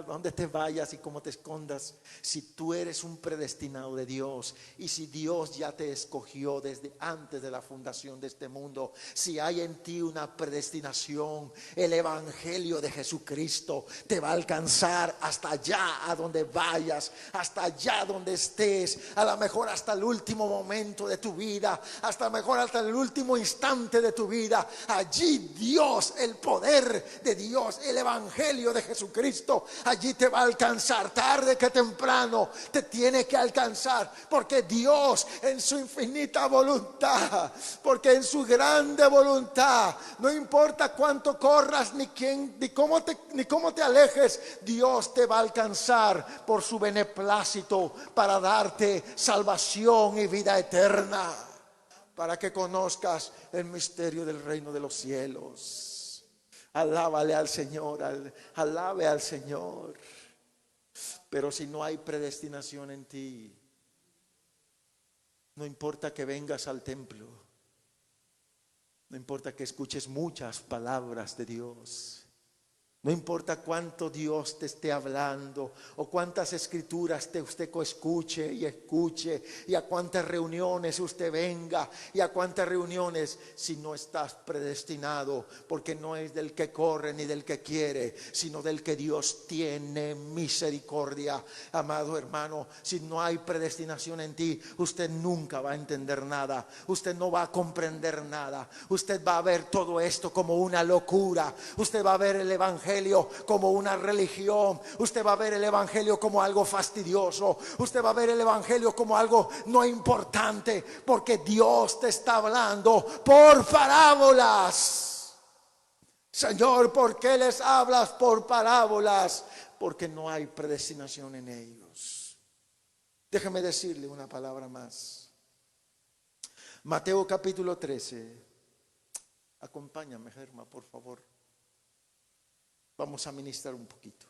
Speaker 1: dónde te vayas y cómo te escondas. Si tú eres un predestinado de Dios y si Dios ya te escogió desde antes de la fundación de este mundo, si hay en ti una predestinación, el evangelio de Jesucristo te va a alcanzar hasta allá a donde vayas, hasta allá donde estés, a lo mejor hasta el último momento de tu vida, hasta el último instante de tu vida. Allí Dios, el poder de Dios, el evangelio de Jesucristo, allí te va a alcanzar. Tarde que temprano te tiene que alcanzar, porque Dios en su infinita voluntad, porque en su grande voluntad, no importa cuánto corras ni cómo te alejes, Dios te va a alcanzar por su beneplácito para darte salvación y vida eterna, para que conozcas el misterio del reino de los cielos. Alábale al Señor, alabe al Señor. Pero si no hay predestinación en ti, no importa que vengas al templo, no importa que escuches muchas palabras de Dios, no importa cuánto Dios te esté hablando o cuántas escrituras usted escuche y a cuántas reuniones usted venga y a cuántas reuniones, si no estás predestinado, porque no es del que corre ni del que quiere, sino del que Dios tiene misericordia. Amado hermano, si no hay predestinación en ti, usted nunca va a entender nada, usted no va a comprender nada, usted va a ver todo esto como una locura, usted va a ver el evangelio como una religión, usted va a ver el evangelio como algo fastidioso, usted va a ver el evangelio como algo no importante, porque Dios te está hablando por parábolas. Señor, ¿por qué les hablas por parábolas? Porque no hay predestinación en ellos. Déjeme decirle una palabra más. Mateo capítulo 13. Acompáñame, Germa, por favor. Vamos a ministrar un poquito.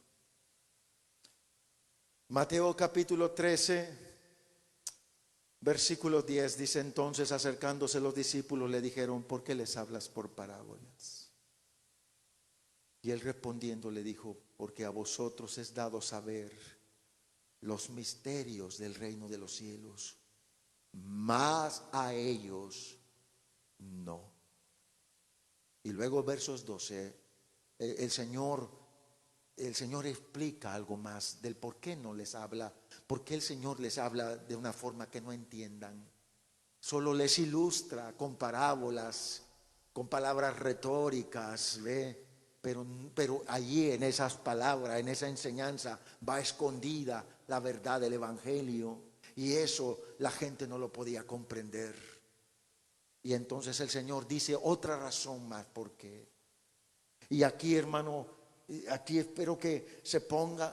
Speaker 1: Mateo capítulo 13, versículo 10 dice: entonces acercándose los discípulos le dijeron: ¿por qué les hablas por parábolas? Y él respondiendo le dijo: porque a vosotros es dado saber los misterios del reino de los cielos, mas a ellos no. Y luego versos 12. El Señor explica algo más del por qué no les habla, por qué el Señor les habla de una forma que no entiendan. Solo les ilustra con parábolas, con palabras retóricas, ¿ve? Pero allí en esas palabras, en esa enseñanza, va escondida la verdad del evangelio, y eso la gente no lo podía comprender. Y entonces el Señor dice otra razón más por qué. Y aquí, hermano, aquí espero que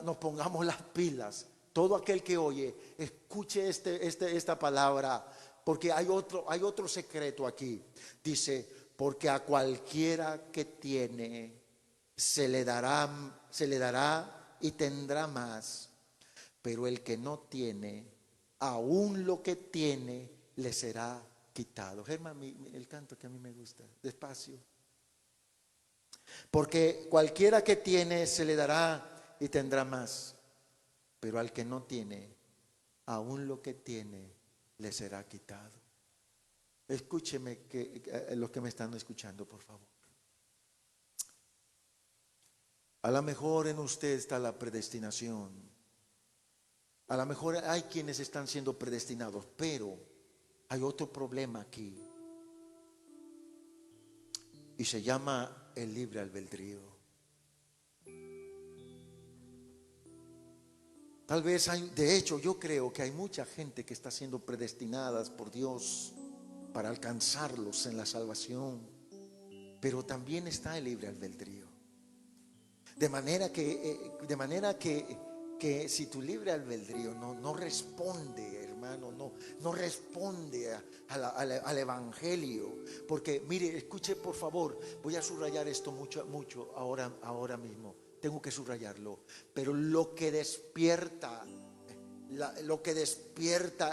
Speaker 1: nos pongamos las pilas. Todo aquel que oye, escuche esta palabra, porque hay otro secreto aquí. Dice: porque a cualquiera que tiene se le dará y tendrá más, pero el que no tiene, aún lo que tiene le será quitado. Germán, el canto que a mí me gusta, despacio. Porque cualquiera que tiene se le dará y tendrá más, pero al que no tiene, aún lo que tiene le será quitado. Escúcheme, los que me están escuchando, por favor. A lo mejor en usted está la predestinación. A lo mejor hay quienes están siendo predestinados, pero hay otro problema aquí. Y se llama el libre albedrío. Tal vez de hecho yo creo que hay mucha gente que está siendo predestinadas por Dios para alcanzarlos en la salvación, pero también está el libre albedrío. De manera que si tu libre albedrío no responde, hermano, no responde al evangelio, porque mire, escuche por favor, voy a subrayar esto mucho ahora mismo, tengo que subrayarlo, pero lo que despierta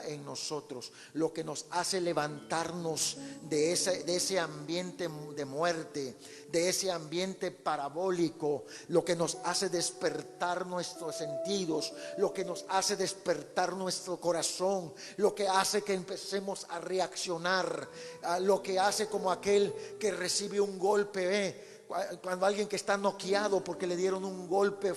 Speaker 1: en nosotros, lo que nos hace levantarnos de ese ambiente de muerte, de ese ambiente parabólico, lo que nos hace despertar nuestros sentidos, lo que nos hace despertar nuestro corazón, lo que hace que empecemos a reaccionar, lo que hace como aquel que recibe un golpe, cuando alguien que está noqueado porque le dieron un golpe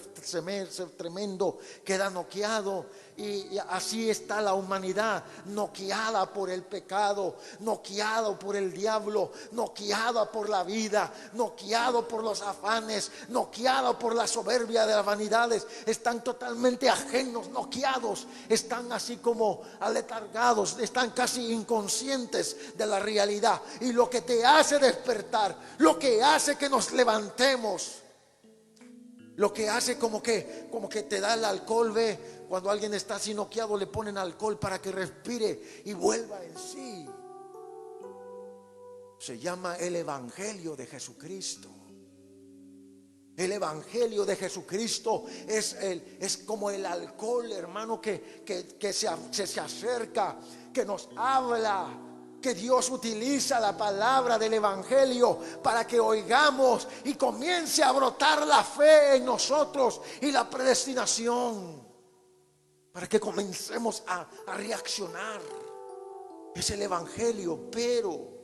Speaker 1: tremendo, queda noqueado. Y así está la humanidad, noqueada por el pecado, noqueada por el diablo, noqueada por la vida, noqueado por los afanes, noqueado por la soberbia de las vanidades. Están totalmente ajenos, noqueados, están así como aletargados, están casi inconscientes de la realidad. Y lo que te hace despertar, lo que hace que nos levantemos, lo que hace como que te da el alcohol, ve, cuando alguien está así noqueado le ponen alcohol para que respire y vuelva en sí. Se llama el evangelio de Jesucristo.
Speaker 2: El evangelio de Jesucristo es como el alcohol, hermano, que se acerca, que nos habla, que Dios utiliza la palabra del evangelio para que oigamos y comience a brotar la fe en nosotros y la predestinación, para que comencemos a reaccionar. Es el evangelio, pero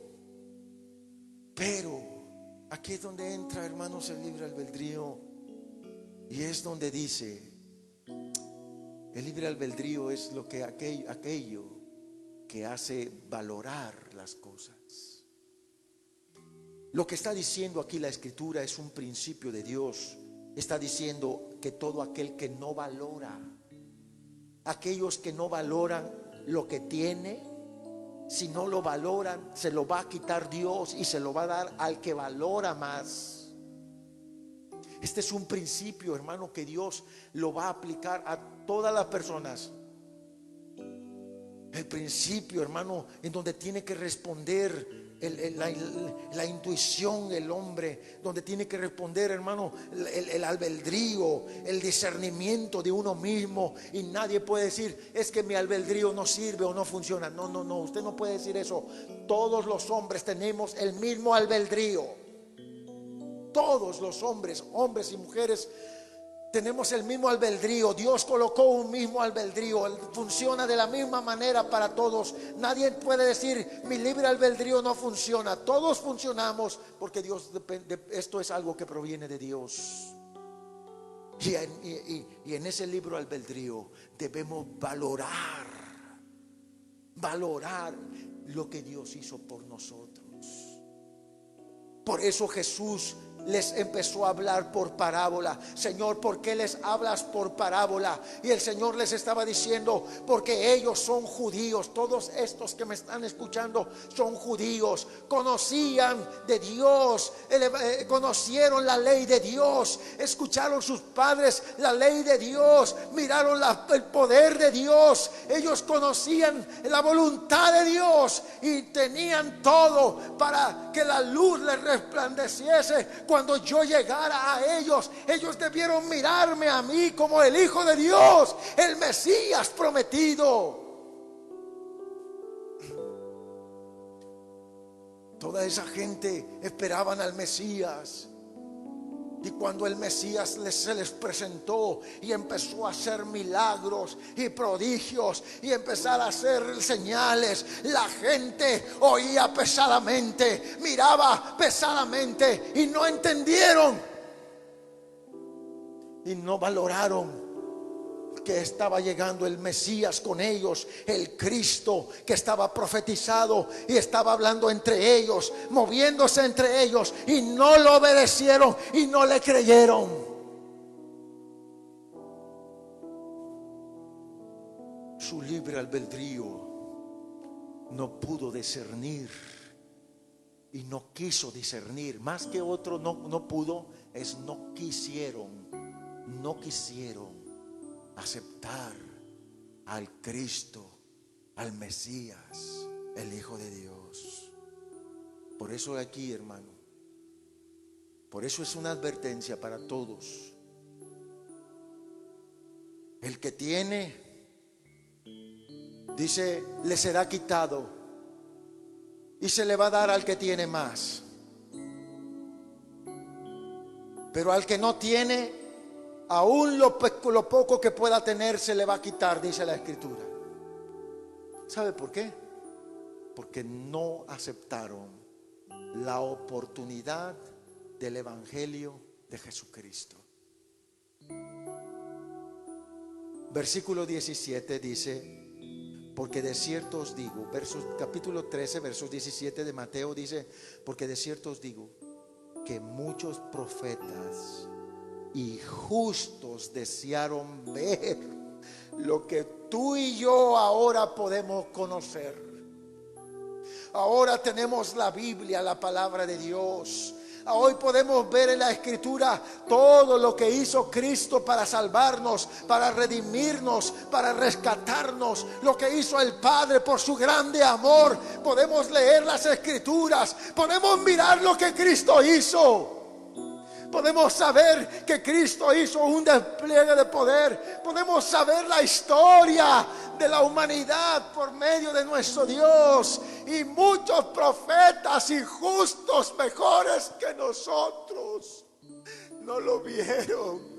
Speaker 2: aquí es donde entra, hermanos, el libre albedrío. Y es donde dice, el libre albedrío es lo que aquello que hace valorar las cosas. Lo que está diciendo aquí la Escritura es un principio de Dios. Está diciendo que todo aquel que no valora, aquellos que no valoran lo que tiene, si no lo valoran, se lo va a quitar Dios y se lo va a dar al que valora más. Este es un principio, hermano, que Dios lo va a aplicar a todas las personas. El principio, hermano, en donde tiene que responder la intuición, el hombre, donde tiene que responder, hermano, el albedrío, el discernimiento de uno mismo. Y nadie puede decir, es que mi albedrío no sirve o no funciona. No, usted no puede decir eso. Todos los hombres tenemos el mismo albedrío. Todos los hombres y mujeres tenemos el mismo albedrío. Dios colocó un mismo albedrío. Funciona de la misma manera para todos. Nadie puede decir, mi libre albedrío no funciona. Todos funcionamos porque Dios esto es algo que proviene de Dios. Y en ese libre albedrío debemos valorar lo que Dios hizo por nosotros. Por eso Jesús les empezó a hablar por parábola. Señor, ¿por qué les hablas por parábola? Y el Señor les estaba diciendo, porque ellos son judíos. Todos estos que me están escuchando son judíos. Conocían de Dios, conocieron la ley de Dios, escucharon sus padres la ley de Dios, miraron el poder de Dios. Ellos conocían la voluntad de Dios y tenían todo para que la luz les resplandeciese. Cuando yo llegara a ellos, ellos debieron mirarme a mí como el Hijo de Dios, el Mesías prometido. Toda esa gente esperaban al Mesías. Y cuando el Mesías se les presentó y empezó a hacer milagros y prodigios y empezar a hacer señales, la gente oía pesadamente, miraba pesadamente y no entendieron y no valoraron que estaba llegando el Mesías con ellos, el Cristo que estaba profetizado y estaba hablando entre ellos, moviéndose entre ellos, y no lo obedecieron y no le creyeron. Su libre albedrío no pudo discernir y no quiso discernir. Más que otro no pudo, no quisieron aceptar al Cristo, al Mesías, el Hijo de Dios. Por eso aquí, hermano, por eso es una advertencia para todos. El que tiene, dice, le será quitado y se le va a dar al que tiene más. Pero al que no tiene, aún lo poco que pueda tener se le va a quitar, dice la Escritura. ¿Sabe por qué? Porque no aceptaron la oportunidad del Evangelio de Jesucristo. Versículo 17 dice, porque de cierto os digo, capítulo 13, versos 17 de Mateo dice, porque de cierto os digo que muchos profetas y justos desearon ver lo que tú y yo ahora podemos conocer. Ahora tenemos la Biblia, la palabra de Dios. Hoy podemos ver en la Escritura todo lo que hizo Cristo para salvarnos, para redimirnos, para rescatarnos, lo que hizo el Padre por su grande amor. Podemos leer las Escrituras, podemos mirar lo que Cristo hizo. Podemos saber que Cristo hizo un despliegue de poder. Podemos saber la historia de la humanidad por medio de nuestro Dios. Y muchos profetas y justos mejores que nosotros no lo vieron.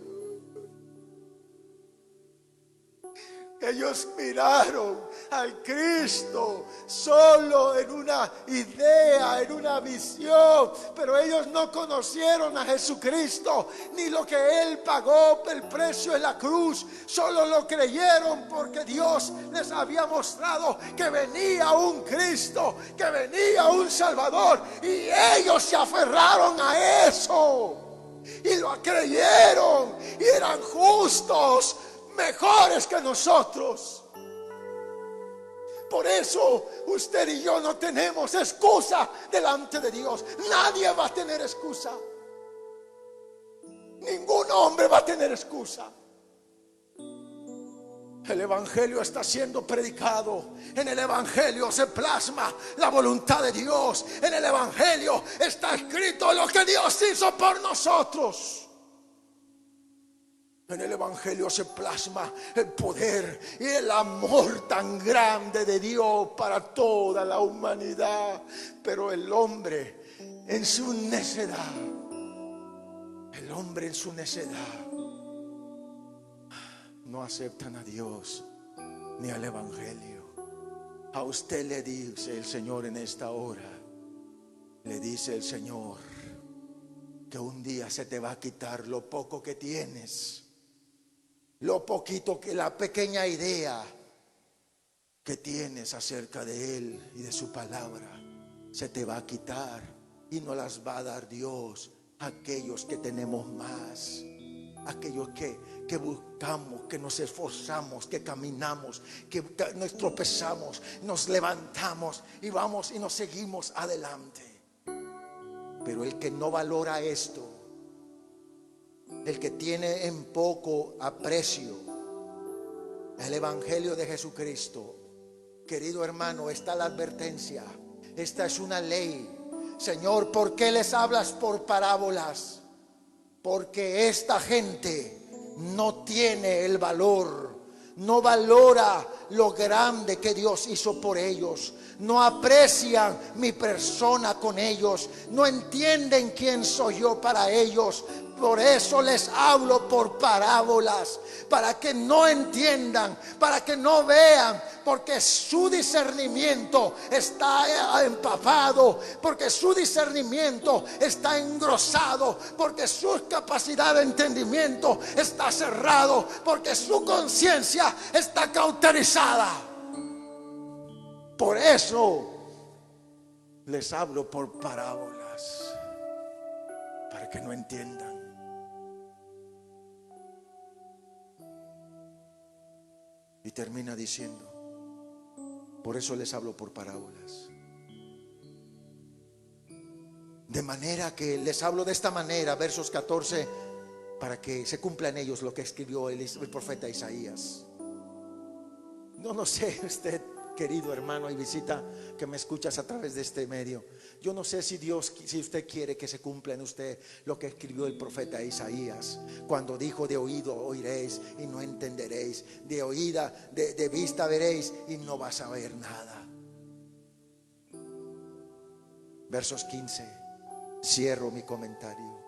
Speaker 2: Ellos miraron al Cristo solo en una idea, en una visión, pero ellos no conocieron a Jesucristo, ni lo que Él pagó el precio en la cruz. Solo lo creyeron porque Dios les había mostrado que venía un Cristo, que venía un Salvador, y ellos se aferraron a eso y lo creyeron y eran justos, mejores que nosotros. Por eso usted y yo no tenemos excusa delante de Dios. Nadie va a tener excusa. Ningún hombre va a tener excusa. El evangelio está siendo predicado. En el evangelio se plasma la voluntad de Dios. En el evangelio está escrito lo que Dios hizo por nosotros. En el evangelio se plasma el poder y el amor tan grande de Dios para toda la humanidad. Pero el hombre en su necedad, no aceptan a Dios ni al evangelio. A usted le dice el Señor en esta hora, le dice el Señor que un día se te va a quitar lo poco que tienes. Lo poquito que, la pequeña idea que tienes acerca de Él y de su palabra, se te va a quitar y nos las va a dar Dios a aquellos que tenemos más, aquellos que buscamos, que nos esforzamos, que caminamos, que nos tropezamos, nos levantamos y vamos y nos seguimos adelante. Pero el que no valora esto, el que tiene en poco aprecio el evangelio de Jesucristo, querido hermano, está la advertencia. Esta es una ley. Señor, ¿por qué les hablas por parábolas? Porque esta gente no tiene el valor, no valora lo grande que Dios hizo por ellos, no aprecian mi persona con ellos, no entienden quién soy yo para ellos. Por eso les hablo por parábolas, para que no entiendan, para que no vean, porque su discernimiento está empapado, porque su discernimiento está engrosado, porque su capacidad de entendimiento está cerrado, porque su conciencia está cauterizada. Por eso les hablo por parábolas, para que no entiendan. Y termina diciendo, por eso les hablo por parábolas. De manera que les hablo de esta manera, versos 14, para que se cumpla en ellos lo que escribió el profeta Isaías. No sé usted, querido hermano y visita que me escuchas a través de este medio, yo no sé si usted quiere que se cumpla en usted lo que escribió el profeta Isaías cuando dijo: de oído oiréis y no entenderéis, de oída, de vista veréis y no vas a ver nada. Versos 15, cierro mi comentario.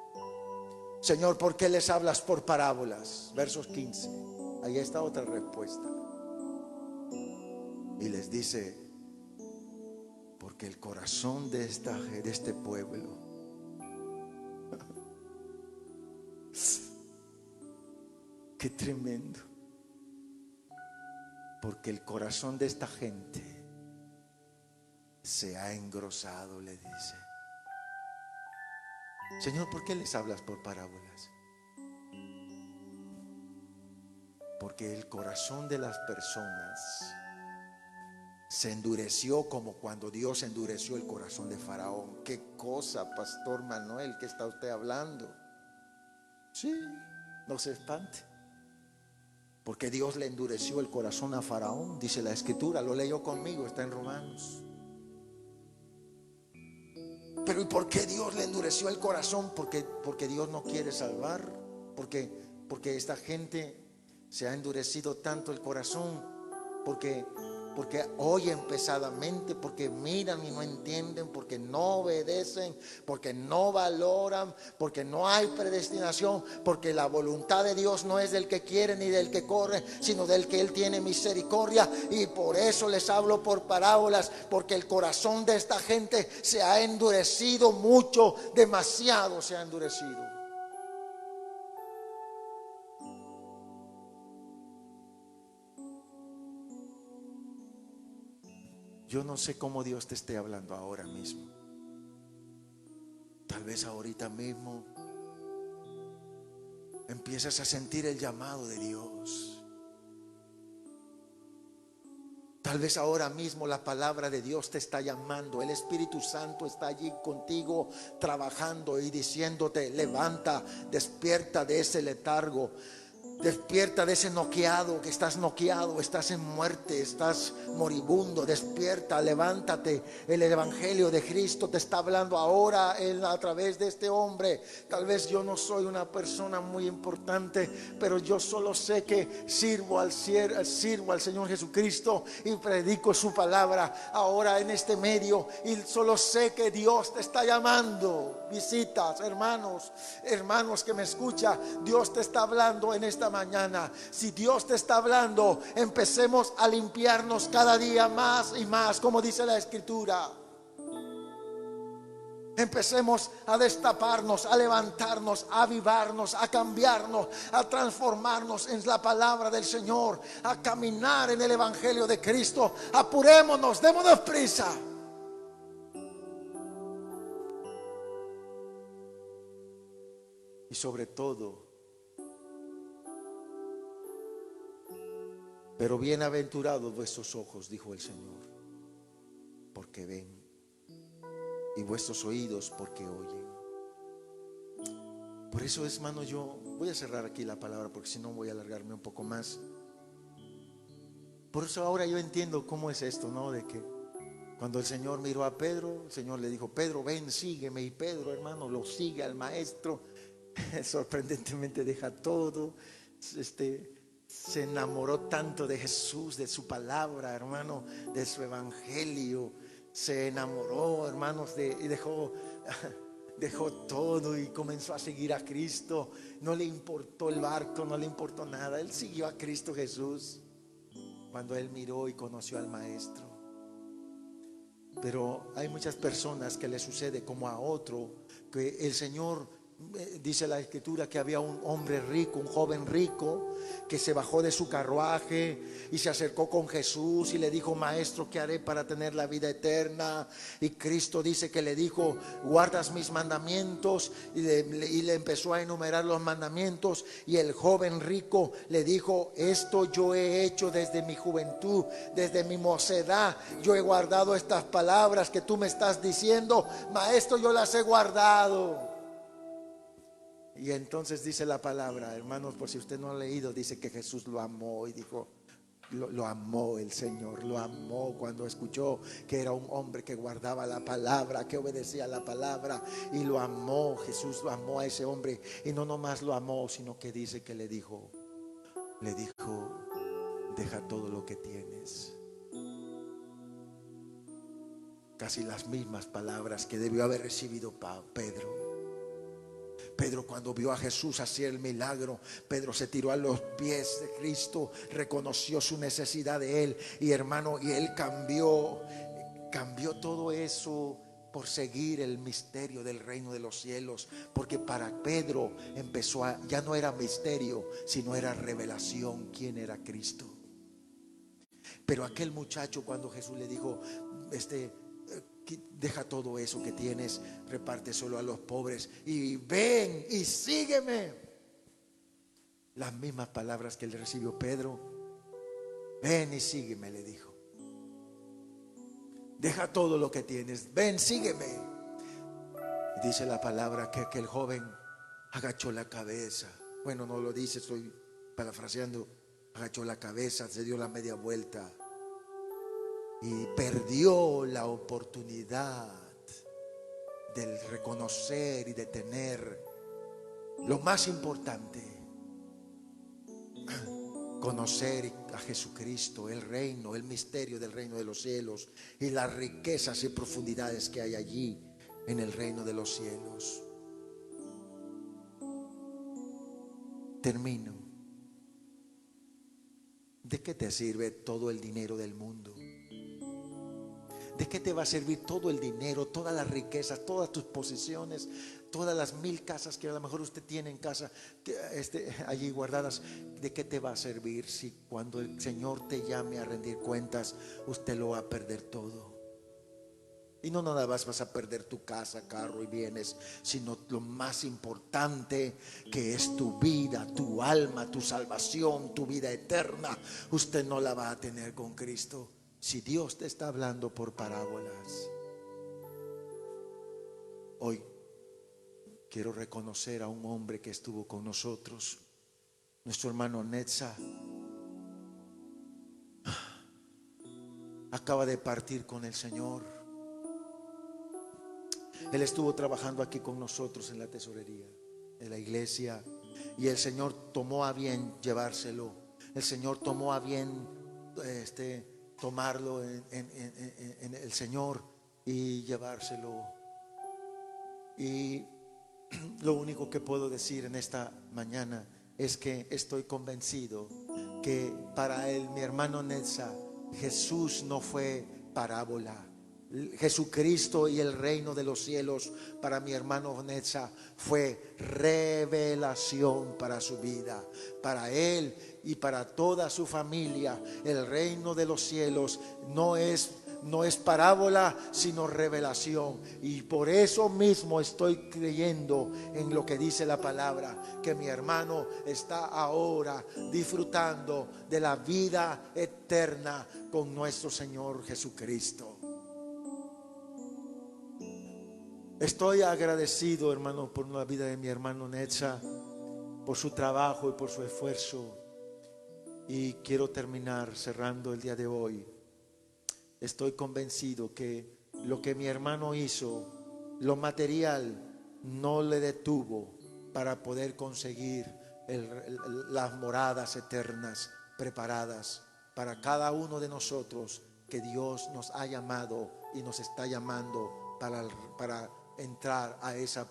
Speaker 2: Señor, ¿por qué les hablas por parábolas? Versos 15, ahí está otra respuesta. Y les dice: porque el corazón de este pueblo qué tremendo, porque el corazón de esta gente se ha engrosado, le dice. Señor, ¿por qué les hablas por parábolas? Porque el corazón de las personas se endureció como cuando Dios endureció el corazón de Faraón. ¿Qué cosa, Pastor Manuel, que está usted hablando? Sí, no se espante, porque Dios le endureció el corazón a Faraón, dice la Escritura, lo leyó conmigo, está en Romanos. Pero ¿y por qué Dios le endureció el corazón? Porque Dios no quiere salvar. Porque esta gente se ha endurecido tanto el corazón. Porque oyen pesadamente, porque miran y no entienden, porque no obedecen, porque no valoran, porque no hay predestinación, porque la voluntad de Dios no es del que quiere ni del que corre, sino del que Él tiene misericordia. Y por eso les hablo por parábolas, porque el corazón de esta gente se ha endurecido mucho, demasiado se ha endurecido. Yo no sé cómo Dios te esté hablando ahora mismo. Tal vez ahorita mismo empiezas a sentir el llamado de Dios. Tal vez ahora mismo la palabra de Dios te está llamando. El Espíritu Santo está allí contigo trabajando y diciéndote: levanta, despierta de ese letargo. Despierta de ese noqueado, que estás noqueado, estás en muerte, estás moribundo. Despierta, levántate. El Evangelio de Cristo te está hablando ahora a través de este hombre. Tal vez yo no soy una persona muy importante, pero yo solo sé que sirvo al Señor Jesucristo y predico su palabra ahora en este medio. Y solo sé que Dios te está llamando. Visitas, hermanos que me escuchan, Dios te está hablando en esta mañana. Si Dios te está hablando, empecemos a limpiarnos cada día más y más, como dice la Escritura. Empecemos a destaparnos, a levantarnos, a avivarnos, a cambiarnos, a transformarnos en la palabra del Señor, a caminar en el Evangelio de Cristo. Apurémonos, démonos prisa. Y sobre todo, pero bienaventurados vuestros ojos, dijo el Señor, porque ven, y vuestros oídos porque oyen. Por eso, hermano, yo voy a cerrar aquí la palabra, porque si no voy a alargarme un poco más. Por eso ahora yo entiendo cómo es esto, ¿no? De que cuando el Señor miró a Pedro, el Señor le dijo: Pedro, ven, sígueme. Y Pedro, hermano, lo sigue al maestro. Sorprendentemente deja todo. Se enamoró tanto de Jesús, de su palabra, hermano, de su evangelio. Se enamoró, hermanos, y dejó todo y comenzó a seguir a Cristo. No le importó el barco, no le importó nada. Él siguió a Cristo Jesús cuando él miró y conoció al maestro. Pero hay muchas personas que le sucede como a otro, que el Señor, dice la Escritura, que había un hombre rico, un joven rico, que se bajó de su carruaje y se acercó con Jesús y le dijo: maestro, ¿qué haré para tener la vida eterna? Y Cristo dice que le dijo: guardas mis mandamientos. Y le empezó a enumerar los mandamientos. Y el joven rico le dijo: esto yo he hecho desde mi juventud, desde mi mocedad. Yo he guardado estas palabras que tú me estás diciendo, maestro, yo las he guardado. Y entonces dice la palabra, hermanos, por si usted no ha leído, dice que Jesús lo amó y dijo, lo amó el Señor, lo amó cuando escuchó que era un hombre que guardaba la palabra, que obedecía la palabra, y lo amó. Jesús lo amó a ese hombre, y no nomás lo amó, sino que dice que le dijo, deja todo lo que tienes. Casi las mismas palabras que debió haber recibido Pedro. Pedro, cuando vio a Jesús hacer el milagro, Pedro se tiró a los pies de Cristo, reconoció su necesidad de él, y hermano, y él cambió todo eso por seguir el misterio del reino de los cielos. Porque para Pedro ya no era misterio, sino era revelación quién era Cristo. Pero aquel muchacho, cuando Jesús le dijo, deja todo eso que tienes, reparte solo a los pobres y ven y sígueme. Las mismas palabras que le recibió Pedro. Ven y sígueme, le dijo. Deja todo lo que tienes, ven, sígueme. Y dice la palabra que aquel joven agachó la cabeza. Bueno, no lo dice, estoy parafraseando. Agachó la cabeza, se dio la media vuelta y perdió la oportunidad del reconocer y de tener lo más importante, conocer a Jesucristo, el reino, el misterio del reino de los cielos y las riquezas y profundidades que hay allí en el reino de los cielos. Termino. ¿De qué te sirve todo el dinero del mundo? ¿De qué te va a servir todo el dinero, todas las riquezas, todas tus posesiones, todas las 1000 casas que a lo mejor usted tiene en casa, allí guardadas? ¿De qué te va a servir si cuando el Señor te llame a rendir cuentas, usted lo va a perder todo? Y no nada más vas a perder tu casa, carro y bienes, sino lo más importante, que es tu vida, tu alma, tu salvación, tu vida eterna. Usted no la va a tener con Cristo si Dios te está hablando por parábolas. Hoy quiero reconocer a un hombre que estuvo con nosotros, nuestro hermano Netza. Acaba de partir con el Señor. Él estuvo trabajando aquí con nosotros en la tesorería de la iglesia, y el Señor tomó a bien llevárselo. El Señor tomó a bien tomarlo en el Señor y llevárselo. Y lo único que puedo decir en esta mañana es que estoy convencido que para él, mi hermano Netza, Jesús no fue parábola. Jesucristo y el reino de los cielos para mi hermano Netza fue revelación para su vida, para él y para toda su familia. El reino de los cielos no es parábola, sino revelación. Y por eso mismo estoy creyendo en lo que dice la palabra, que mi hermano está ahora disfrutando de la vida eterna con nuestro Señor Jesucristo. Estoy agradecido, hermano, por la vida de mi hermano Netza, por su trabajo y por su esfuerzo. Y quiero terminar cerrando el día de hoy. Estoy convencido que lo que mi hermano hizo, lo material, no le detuvo para poder conseguir las moradas eternas preparadas para cada uno de nosotros, que Dios nos ha llamado y nos está llamando para entrar a esa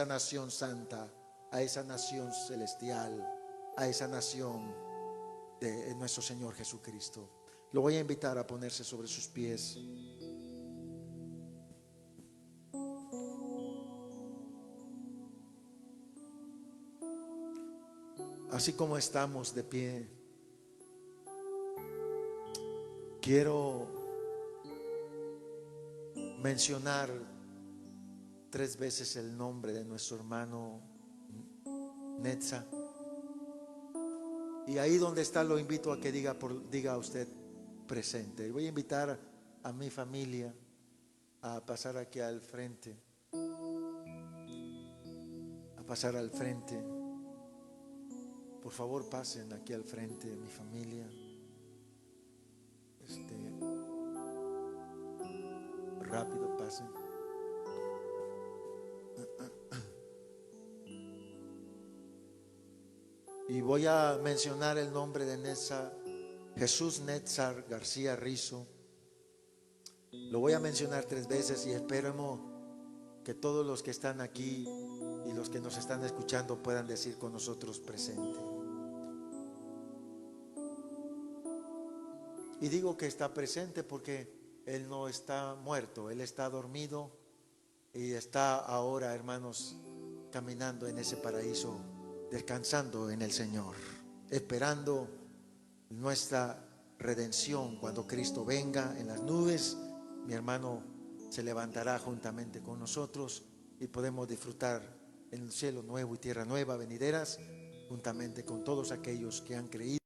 Speaker 2: nación santa, a esa nación celestial, a esa nación de nuestro Señor Jesucristo. Lo voy a invitar a ponerse sobre sus pies. Así como estamos de pie, quiero mencionar 3 veces el nombre de nuestro hermano Netza. Y ahí donde está, lo invito a que diga usted presente. Voy a invitar a mi familia a pasar aquí al frente. A pasar al frente. Por favor, pasen aquí al frente, mi familia. Rápido, pasen. Y voy a mencionar el nombre de Netza, Jesús Netzar García Rizo. Lo voy a mencionar 3 veces y esperemos que todos los que están aquí y los que nos están escuchando puedan decir con nosotros presente. Y digo que está presente porque Él no está muerto, Él está dormido y está ahora, hermanos, caminando en ese paraíso, descansando en el Señor, esperando nuestra redención. Cuando Cristo venga en las nubes, mi hermano se levantará juntamente con nosotros y podemos disfrutar en el cielo nuevo y tierra nueva venideras, juntamente con todos aquellos que han creído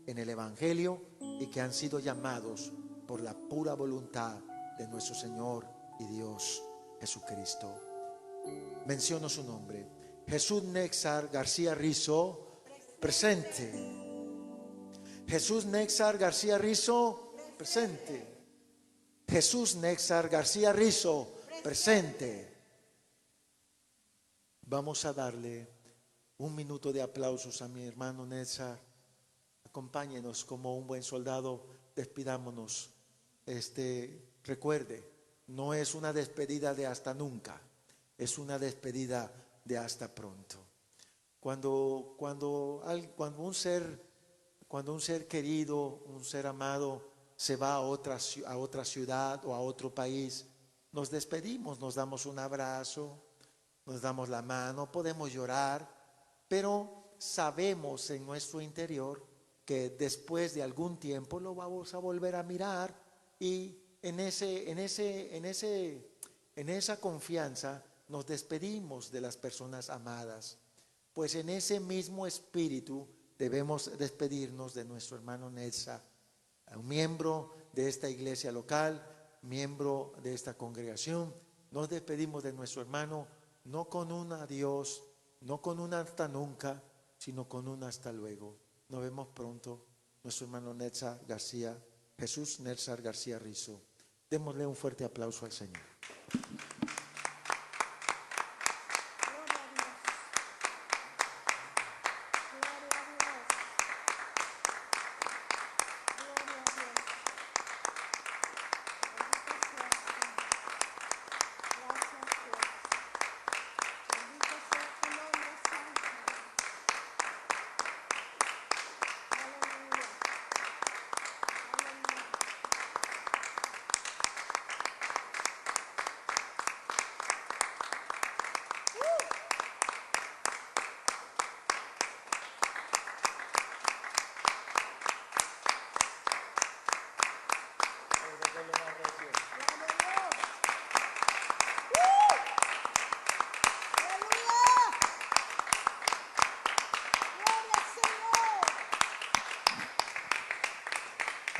Speaker 2: en el Evangelio y que han sido llamados por la pura voluntad de nuestro Señor y Dios Jesucristo. Menciono su nombre: Jesús Netzar García Rizo, presente. Jesús Netzar García Rizo, presente. Jesús Netzar García Rizo,
Speaker 1: presente. Vamos a darle un minuto de aplausos a mi hermano Nésar. Acompáñenos como un buen soldado, despidámonos. Recuerde, no es una despedida de hasta nunca, es una despedida de hasta pronto. Cuando un ser querido, un ser amado se va a otra ciudad o a otro país, nos despedimos, nos damos un abrazo, nos damos la mano, podemos llorar, pero sabemos en nuestro interior que después de algún tiempo lo vamos a volver a mirar, y en esa confianza nos despedimos de las personas amadas. Pues en ese mismo espíritu debemos despedirnos de nuestro hermano Nésar, un miembro de esta iglesia local, miembro de esta congregación. Nos despedimos de nuestro hermano no con un adiós, no con un hasta nunca, sino con un hasta luego. Nos vemos pronto, nuestro hermano Nésar García, Jesús Nésar García Rizo. Démosle un fuerte aplauso al Señor.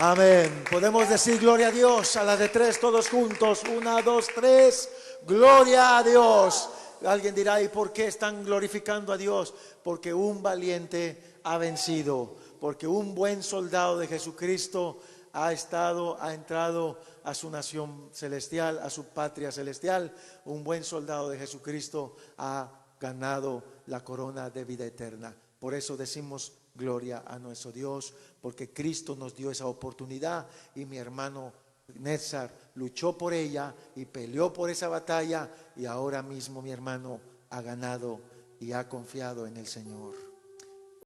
Speaker 1: Amén. Podemos decir gloria a Dios a las de tres todos juntos. 1, 2, 3. Gloria a Dios. Alguien dirá, ¿y por qué están glorificando a Dios? Porque un valiente ha vencido. Porque un buen soldado de Jesucristo ha entrado a su nación celestial, a su patria celestial. Un buen soldado de Jesucristo ha ganado la corona de vida eterna. Por eso decimos gloria a nuestro Dios, porque Cristo nos dio esa oportunidad, y mi hermano Nésar luchó por ella y peleó por esa batalla, y ahora mismo mi hermano ha ganado y ha confiado en el Señor.